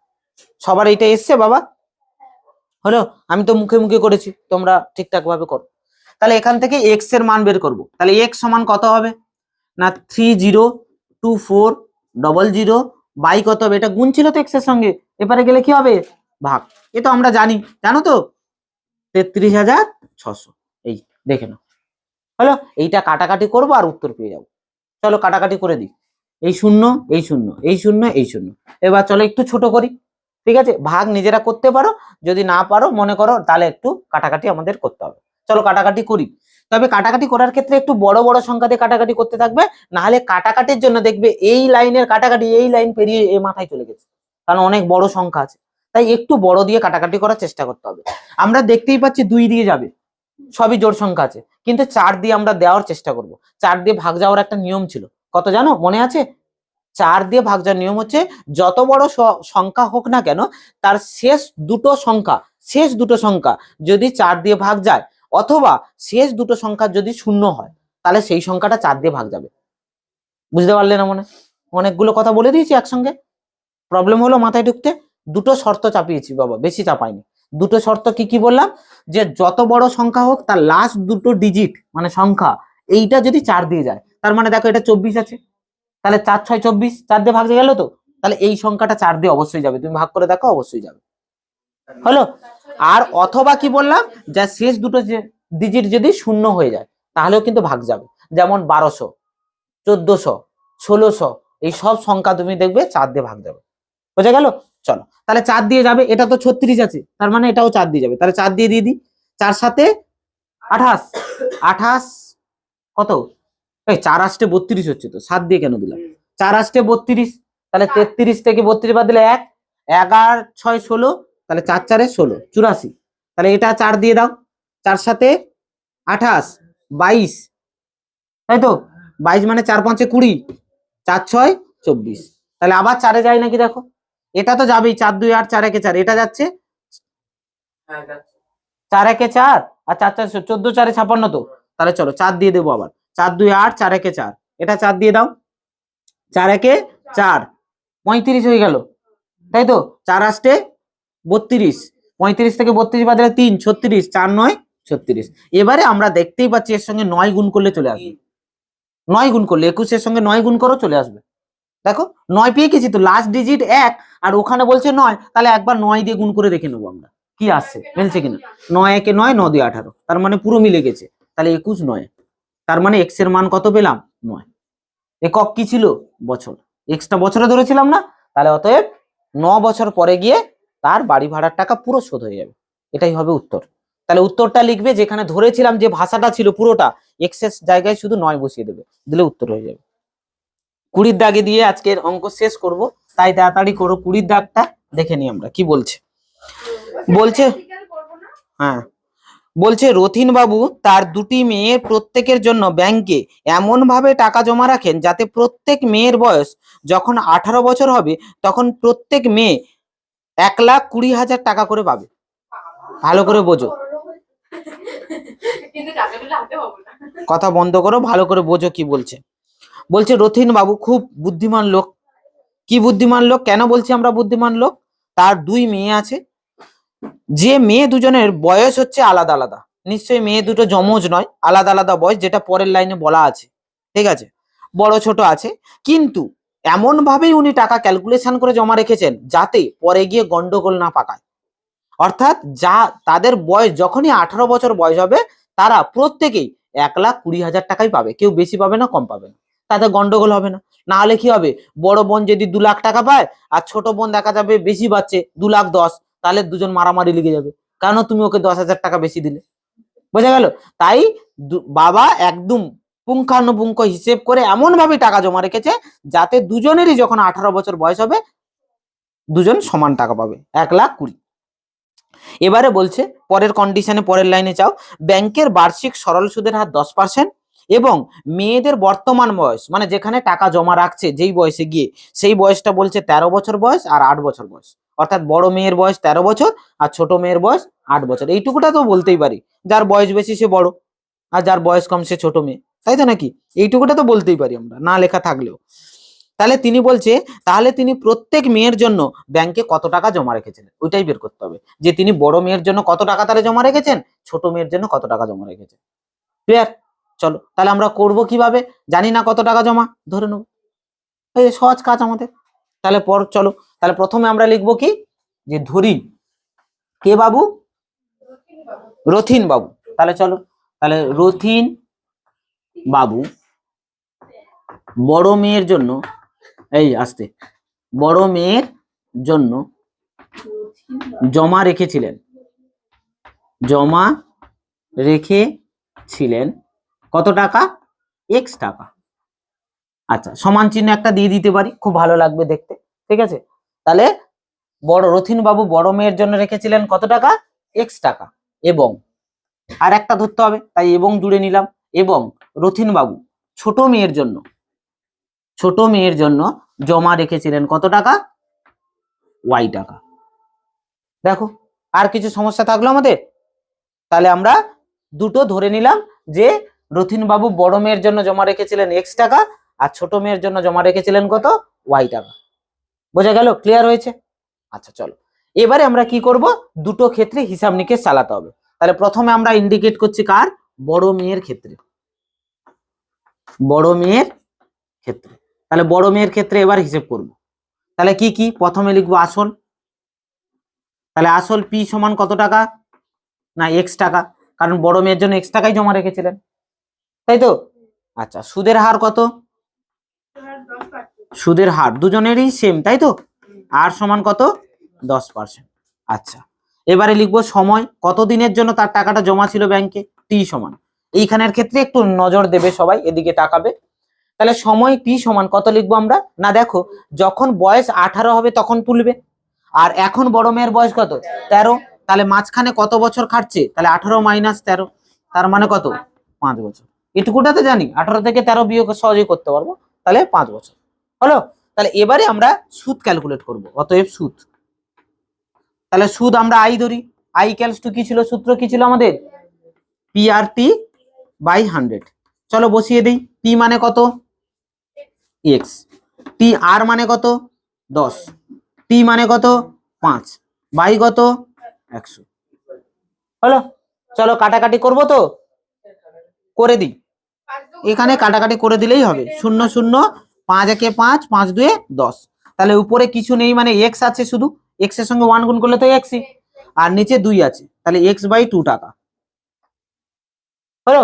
সবার এইটা এসছে বাবা? হলো, আমি তো মুখে মুখে করেছি, তোমরা ঠিকঠাক ভাবে করো। তাহলে এখান থেকে এক্স এর মান বের করব, তাহলে এক্স সমান কত হবে না 302400 বাই কত হবে, এটা গুণ ছিল তো এক্স এর সঙ্গে, এবারে গেলে কি হবে ভাগ, এ তো আমরা জানি, জানো তো ৩৩,৬০০, এই দেখে নাও হলো। এইটা কাটাকাটি করবো আর উত্তর পেয়ে যাবো। চলো কাটাকাটি করে দিই, এই শূন্য এই শূন্য এই শূন্য এই শূন্য, এবার চলো একটু ছোট করি, ঠিক আছে? ভাগ নিজেরা করতে পারো, যদি না পারো মনে করো তাহলে একটু কাটাকাটি আমাদের করতে হবে। চলো কাটাকাটি করি, তবে কাটাকাটি করার ক্ষেত্রে একটু বড় বড় সংখ্যা দিয়ে কাটাকাটি করতে থাকবে, না হলে কাটাকাটির জন্য দেখবে এই লাইনের কাটাকাটি এই লাইন পেরিয়ে এই মাথায় চলে গেছে, কারণ অনেক বড় সংখ্যা আছে, তাই একটু বড় দিয়ে কাটাকাটি করার চেষ্টা করতে হবে। আমরা দেখতেই পাচ্ছি ২ দিয়ে যাবে, সবই জোড় সংখ্যা আছে, কিন্তু ৪ দিয়ে আমরা দেওয়ার চেষ্টা করব। ৪ দিয়ে ভাগ যাওয়ার একটা নিয়ম ছিল, কত জানো মনে আছে? ৪ দিয়ে ভাগ যাওয়ার নিয়ম হচ্ছে যত বড় সংখ্যা হোক না কেন, তার শেষ দুটো সংখ্যা যদি ৪ দিয়ে ভাগ যায়, অথবা শেষ দুটো সংখ্যা যদি শূন্য হয়, তাহলে সেই সংখ্যাটা 4 দিয়ে ভাগ যাবে। বুঝতে পারলে না? অনেকগুলো কথা বলে দিয়েছি একসঙ্গে, প্রবলেম হলো মাথায় ঢুকতে? দুটো শর্ত চাপিয়েছি বাবা, বেশি চাপাইনি। দুটো শর্ত কি কি বললাম? যে যত বড় সংখ্যা হোক তার লাস্ট দুটো ডিজিট মানে সংখ্যা এইটা যদি 4 দিয়ে যায়, তার মানে দেখো এটা 24 আছে, তাহলে 4 6 24, 4 দিয়ে ভাগ গেল তো, তাহলে এই সংখ্যাটা 4 দিয়ে অবশ্যই যাবে। তুমি ভাগ করে দেখো, অবশ্যই যাবে। হলো? আর অথবা কি বললাম, যা শেষ দুটো যে ডিজিট যদি শূন্য হয়ে যায় তাহলেও কিন্তু ভাগ যাবে। যেমন 1200, 1400, 1600, এই সব সংখ্যা তুমি দেখবে 4 দিয়ে ভাগ যাবে। বোঝা গেল? চলো, তাহলে 4 দিয়ে যাবে। এটা তো 36 আছে, তার মানে এটাও 4 দিয়ে যাবে। তাহলে 4 দিয়ে দিই। 4 7 28, 28 কত? এই 4 8 32 হচ্ছে তো, 7 দিয়ে কেন দিলাম? 4 8 32, তাহলে 33 থেকে 32 বাদ দিলে 1, 11 6 16, তাহলে 4 4 16 84, তাহলে এটা 4 দিয়ে দাও। 4 7 28, 22, তাই তো? 22 মানে 4 5 20, 4 6 24, তাহলে আবার 4 যায় নাকি দেখো? এটা তো যাবেই, 4 2 8, 4 1 4, এটা যাচ্ছে 4 1 4, আর 4 4 14 4 56 তো, তাহলে চলো 4 দিয়ে দেবো আবার। 4 2 8, 4 1 4, এটা 4 দিয়ে দাও। 4 1 4, 35 হয়ে গেল, তাই তো? 4 8 32, 35 থেকে 32 বাদ দিলে 3 36, 4 9 36। এবারে আমরা দেখতেই পাচ্ছি এর সঙ্গে 9 গুণ করলে চলে আসবে। 9 গুণ করলে 21 এর সঙ্গে 9 গুণ করো, চলে আসবে। দেখো 9 পেয়ে গেছি তো, লাস্ট ডিজিট 1 আর ওখানে বলছে 9, তাহলে একবার 9 দিয়ে গুণ করে দেখে নেবো আমরা কি আসছে, মিলছে কিনা। 9 1 9, 9 2 18, তার মানে পুরো মিলে গেছে। তাহলে 21 9, তার মানে এক্স এর মান কত পেলাম? 9। একক কি ছিল? বছর। এক্সটা বছরে ধরেছিলাম না, তাহলে অতএব 9 বছর পরে গিয়ে তার বাড়ি ভাড়ার টাকা পুরো শোধ হয়ে যাবে। এটাই হবে উত্তর। তাহলে উত্তরটা লিখবে, যেখানে ধরেছিলাম যে ভাষাটা ছিল পুরোটা, এক্স এর জায়গায় শুধু 9 বসিয়ে দেবে, দিলে উত্তর হয়ে যাবে। 20 দাগে দিয়ে আজকের অঙ্ক শেষ করব, তাই তাড়াতাড়ি করো। 20 দাগটা দেখে নি আমরা কি বলছে। বলছে, হ্যাঁ, বলছে রথিন বাবু তার দুটি মেয়ের প্রত্যেকের জন্য ব্যাংকে এমন ভাবে টাকা জমা রাখেন যাতে প্রত্যেক মেয়ের বয়স যখন 18 বছর হবে তখন প্রত্যেক মেয়ে 1,20,000 টাকা করে পাবে। ভালো করে বোঝো, কথা বন্ধ করো, ভালো করে বোঝো কি বলছে। বলছে রথিন বাবু খুব বুদ্ধিমান লোক। কি বুদ্ধিমান লোক? কেন বলছি আমরা বুদ্ধিমান লোক? তার 2 মেয়ে আছে, যে মেয়ে দুজনের বয়স হচ্ছে আলাদা আলাদা। নিশ্চয়ই মেয়ে দুটো যমজ নয়, আলাদা আলাদা বয়স, যেটা পরের লাইনে বলা আছে। ঠিক আছে, বড় ছোট আছে, কিন্তু এমন ভাবেই উনি টাকা ক্যালকুলেশন করে জমা রেখেছেন যাতে পরে গিয়ে গন্ডগোল না পাকায়। অর্থাৎ যা তাদের বয়স যখনই 18 বছর বয়স হবে, তারা প্রত্যেকেই 1,20,000 টাকাই পাবে, কেউ বেশি পাবে না, কম পাবে না, তাতে গন্ডগোল হবে না। না হলে কি হবে, বড় বোন যদি 2 লাখ টাকা পায় আর ছোট বোন দেখা যাবে বেশি পাচ্ছে 2,10,000, তাহলে দুজন মারামারি লেগে যাবে, কারণ তুমি ওকে 10,000 টাকা বেশি দিলে। বোঝা গেল? তাই বাবা একদম পুঙ্খানুপুঙ্খ হিসেব করে এমন ভাবে টাকা জমা রেখেছে যাতে দুজনেরই যখন 18 বছর বয়স হবে দুজন সমান টাকা পাবে, 1,20,000। এবারে বলছে পরের কন্ডিশনে, পরের লাইনে চাও, ব্যাংকের বার্ষিক সরল সুদের হার 10% এবং মেয়েদের বর্তমান বয়স মানে যেখানে টাকা জমা রাখছে যেই বয়সে গিয়ে, সেই বয়সটা বলছে 13 বছর বয়স আর 8 বছর বয়স। অর্থাৎ বড় মেয়ের বয়স 13 বছর আর ছোট মেয়ের বয়স 8 বছর। এইটুকুটা তো বলতেই পারি, যার বয়স বেশি সে বড় আর যার বয়স কম সে ছোট মেয়ে, তাই তো নাকি? এইটুকুটা তো বলতেই পারি আমরা, না লেখা থাকলেও। তাহলে তিনি বলছে, তাহলে তিনি প্রত্যেক মেয়ের জন্য ব্যাংকে কত টাকা জমা রেখেছেন ওইটাই বের করতে হবে, যে তিনি বড় মেয়ের জন্য কত টাকা তাহলে জমা রেখেছেন, ছোট মেয়ের জন্য কত টাকা জমা রেখেছেন। ক্লিয়ার? চলো তাহলে আমরা করব কিভাবে, জানি না কত টাকা জমা, ধরে নেব, এই সহজ কাজ আমাদের। তাহলে চলো, তাহলে প্রথমে আমরা লিখবো কি, যে ধরি কে বাবু? রথিন বাবু। তাহলে চলো, তাহলে রথিন বাবু বড় মেয়ের জন্য, এই আসতে, বড় মেয়ের জন্য জমা রেখেছিলেন কত টাকা? x টাকা। আচ্ছা, সমান চিহ্ন একটা দিয়ে দিতে পারি, খুব ভালো লাগবে দেখতে। ঠিক আছে, তাহলে রথিন বাবু বড় মেয়ের জন্য রেখেছিলেন কত টাকা? x টাকা। এবং আর একটা ধরতে হবে, তাই এবং জুড়ে নিলাম। এবং রথিন বাবু ছোট মেয়ের জন্য জমা রেখেছিলেন কত টাকা? y টাকা। দেখো আর কিছু সমস্যা থাকলো আমাদের? তাহলে আমরা দুটো ধরে নিলাম যে রথিন বাবু বড় মেয়ের জন্য জমা রেখেছিলেন x টাকা আর ছোট মেয়ের জন্য জমা রেখেছিলেন কত y টাকা। বোঝা গেল? ক্লিয়ার হয়েছে? আচ্ছা চলো এবারে আমরা কি করব, দুটো ক্ষেত্রে হিসাব নিকেশ চালাতে হবে। তাহলে প্রথমে আমরা ইন্ডিকেট করছি কার, বড় মেয়ের ক্ষেত্রে, বড় মেয়ের ক্ষেত্রে। তাহলে বড় মেয়ের ক্ষেত্রে এবার হিসেব করব। তাহলে কি কি, প্রথমে লিখবো আসল। তাহলে আসল পি সমান কত টাকা, না x টাকা, কারণ বড় মেয়ের জন্য x টাকাই জমা রেখেছিলেন, তাই তো? আচ্ছা সুদের হার কত, সুদের হার দুজনেরই সেম, তাই তো? আর সমান কত, 10%। আচ্ছা এবারে লিখবো সময়, কত দিনের জন্য তার টাকাটা জমা ছিল ব্যাংকে, টি সমান। এইখানের ক্ষেত্রে একটু নজর দেবে সবাই, এদিকে তাকাবে। তাহলে সময় টি সমান কত লিখবো আমরা, না দেখো যখন বয়স 18 হবে তখন তুলবে, আর এখন বড় মেয়ের বয়স কত 13, তাহলে মাঝখানে কত বছর খাটছে, তাহলে 18 মাইনাস 13, তার মানে কত 5 বছর। এটুকুটাতে জানি 18 থেকে 13 বিয়োগ সহজেই করতে পারবো, তাহলে 5 বছর হলো। তাহলে এবারে আমরা সুদ ক্যালকুলেট করব, অতএব সুদ। তাহলে সুদ আমরা আই ধরি, আই ইকুয়ালস টু কি ছিল, সূত্র কি ছিল আমাদের, পি আর টি বাই 100। চলো বসিয়ে দেই, পি মানে কত এক্স, টি আর মানে কত 10, টি মানে কত 5, বাই কত 100 হলো। চলো কাটাকাটি করব তো, করে দিই, এখানে কাটাকাটি করে দিলেই হবে, 0 0 5 একে 5, 5 2 10। তাহলে উপরে কিছু নেই মানে এক্স আছে শুধু, এক্স এর সঙ্গে 1 গুণ করলে তো এক্সই, আর নিচে 2 আছে, তাহলে এক্স বাই 2 টাকা হলো।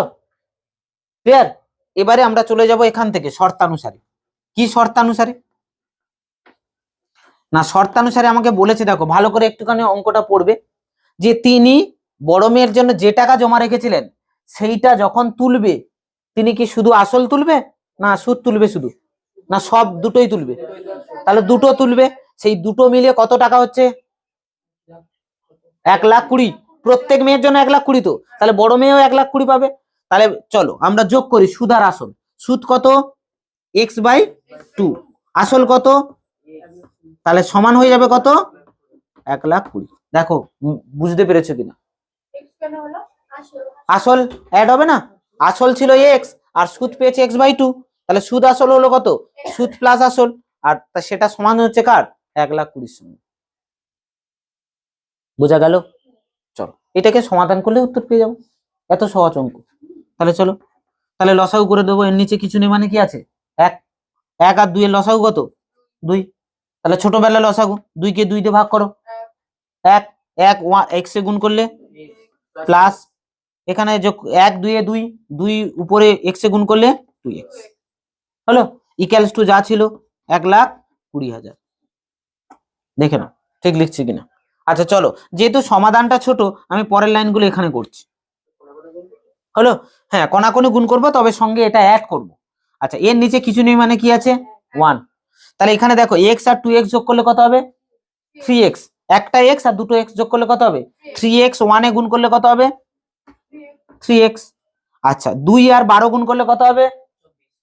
ক্লিয়ার? এবারে আমরা চলে যাব এখান থেকে শর্তানুসারে। কি শর্তানুসারে, না শর্তানুসারে আমাকে বলেছে, দেখো ভালো করে একটুখানি অঙ্কটা পড়বে, যে তিনি বড় মেয়ের জন্য যে টাকা জমা রেখেছিলেন সেইটা যখন তুলবে, তিনি কি শুধু আসল তুলবে না সুদ তুলবে শুধু, না সব দুটোই তুলবে, তাহলে দুটো তুলবে। সেই দুটো মিলিয়ে কত টাকা হচ্ছে, 1,20,000। প্রত্যেক মেয়ের জন্য 1,20,000 তো, তাহলে বড় মেয়েও 1,20,000 পাবে। তাহলে চলো আমরা যোগ করি সুদ আর আসল। সুদ কত এক্স বাই 2, আসল কত, তাহলে সমান হয়ে যাবে কত 1,20,000। দেখো বুঝতে পেরেছো কিনা, আসল অ্যাড হবে না, আসল ছিল এক্স আর সুদ পেয়েছে এক্স বাই 2, তাহলে সুদ আসল হলো কত, সুদ প্লাস আসল, আর সেটা সমান হচ্ছে কার 1,20,000 সঙ্গে। বোঝা গেল? চলো এটাকে সমাধান করলে উত্তর পেয়ে যাবো, এত সহজ অঙ্ক। তাহলে চলো, তাহলে লসাগু করে দেবো, এর নিচে কিছু নেই মানে কি আছে 1, 1 আর 2 এর লসাগু কত 2, তাহলে ছোটবেলা লসাগু 2 কে 2 দিয়ে ভাগ করো, 1 1 এক্স এ গুণ করলে প্লাস, এখানে যোগ 1 2 এ 2, 2 উপরে এক্স এ গুণ করলে 2x হলো, ইকুয়ালস টু যা ছিল 1,20,000। দেখে নাও ঠিক লিখছি কিনা। আচ্ছা চলো, যেহেতু সমাধানটা ছোট আমি পরের লাইনগুলো এখানে করছি, হলো। হ্যাঁ কোনাকুনি গুণ করবো, তবে সঙ্গে এটা অ্যাড করব। আচ্ছা এর নিচে কিছু নেই মানে কি আছে 1, তাহলে এখানে দেখো x আর 2x যোগ করলে কত হবে 3x, একটা x আর দুটো x যোগ করলে কত হবে 3x, 1 এ গুণ করলে কত হবে 3x। আচ্ছা 2 আর 12 গুণ করলে কত হবে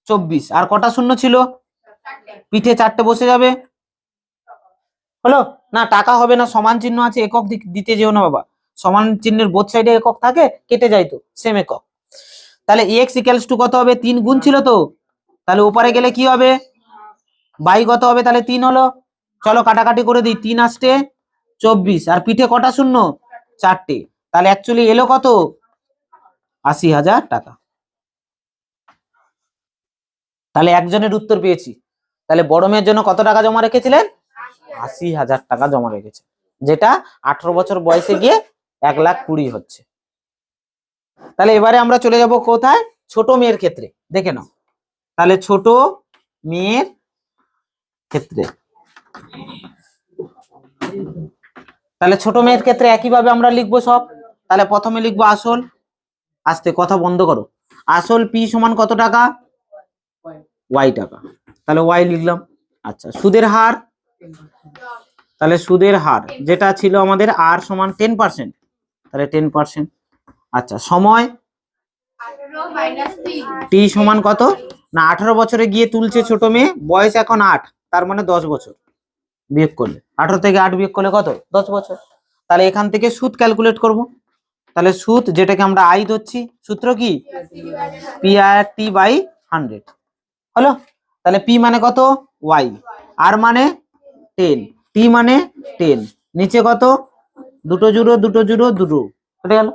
24, আর কটা শূন্য ছিল, পিঠে 4টে বসে যাবে, হলো। না টাকা হবে না, সমান চিহ্ন আছে, একক দিতে যেও না বাবা, সমান চিহ্নের বোথ সাইডে একক থাকে, কেটে যায় তো সেম একক। তাহলে x ইকুয়ালস টু কত হবে, 3 গুণ ছিল তো, তাহলে উপরে গেলে কি হবে বাই কত হবে, তাহলে 3 হলো। চলো কাটাকাটি করে দিই, 3 আসতে 24, আর পিঠে কটা শূন্য 4টে, তাহলে অ্যাকচুয়ালি এলো কত 80,000 টাকা। তাহলে একজনের উত্তর পেয়েছি। তাহলে বড় মেয়ের জন্য কত টাকা জমা রেখেছিলেন 80,000 টাকা জমা রেখেছে, যেটা 18 বছর বয়সে গিয়ে 1,20,000 হচ্ছে। তাহলে এবারে আমরা চলে যাব কোথায়, ছোট মেয়ের ক্ষেত্রে, দেখে নাও। তাহলে ছোট মেয়ের ক্ষেত্রে, তাহলে ছোট মেয়ের ক্ষেত্রে একইভাবে আমরা লিখবো সব। তাহলে প্রথমে লিখবো আসল, আস্তে কথা বন্ধ করো, আসল পি সমান কত টাকা ওয়াই টাকা, তাহলে ওয়াই লিখলাম। আচ্ছা সুদের হার, তাহলে সুদের হার যেটা ছিল আমাদের আর সমান 10%, তাহলে 10%। আচ্ছা সময় টি সমান কত, না 18 বছরে গিয়ে তুলছে ছোট মেয়ে, বয়স এখন 8, তার মানে 10 বছর, বিয়োগ করলে 18 থেকে 8 বিয়োগ করলে কত 10 বছর। তাহলে এখান থেকে সুদ ক্যালকুলেট করব, তাহলে সুদ যেটাকে আমরা আই ধরছি, সূত্র কি পি আর টি বাই 100 হলো। তাহলে পি মানে কত ওয়াই, আর মানে 10, টি মানে 10, নিচে কত দুটো জুড়ো দুটো জুড়ো দুটো কেটে গেল,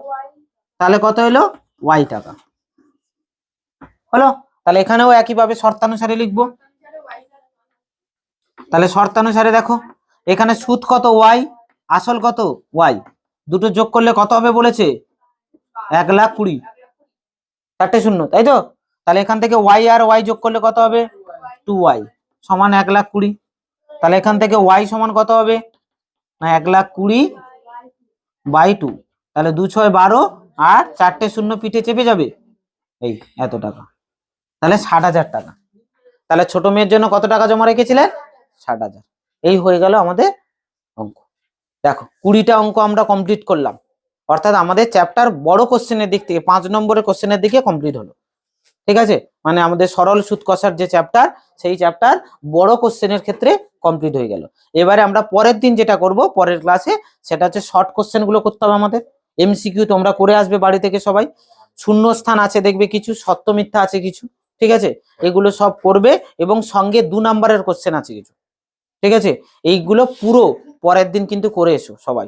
তাহলে কত হলো ওয়াই টাকা হলো। তাহলে এখানেও একইভাবে শর্তানুসারে লিখবো। তাহলে শর্তানুসারে দেখো এখানে সুদ কত ওয়াই, আসল কত ওয়াই, দুটো যোগ করলে কত হবে বলেছে 1,20,000, চারটে শূন্য তাই তো। তাহলে এখান থেকে ওয়াই আর ওয়াই যোগ করলে কত হবে 2y সমান 1,20,000। তাহলে এখান থেকে ওয়াই সমান কত হবে না 1,20,000 বাই 2, তাহলে 2 6 12 আর চারটে শূন্য পিঠে চেপে যাবে, এই এত টাকা, তাহলে 60,000 টাকা। তাহলে ছোট মেয়ের জন্য কত টাকা জমা রেখেছিলেন 60,000। এই হয়ে গেল আমাদের অঙ্ক। দেখো 20টা অঙ্ক আমরা কমপ্লিট করলাম, অর্থাৎ আমাদের চ্যাপ্টার বড় কোশ্চেনের দিক থেকে 5 নম্বরের কোশ্চেনের দিকে কমপ্লিট হলো। ঠিক আছে, মানে আমাদের সরল সুদ কষার যে চ্যাপ্টার, সেই চ্যাপ্টার বড় কোশ্চেনের ক্ষেত্রে কমপ্লিট হয়ে গেল। এবারে আমরা পরের দিন যেটা করব পরের ক্লাসে, সেটা হচ্ছে শর্ট কোশ্চেন গুলো করতে হবে আমাদের। এমসিকিউ তোমরা করে আসবে বাড়ি থেকে সবাই, শূন্য স্থান আছে দেখবে কিছু, সত্য মিথ্যা আছে কিছু, ঠিক আছে, এগুলো সব করবে এবং সঙ্গে 2 নম্বরের কোশ্চেন আছে কিছু। ঠিক আছে, এইগুলো পুরো পরের দিন কিন্তু করে এসো সবাই।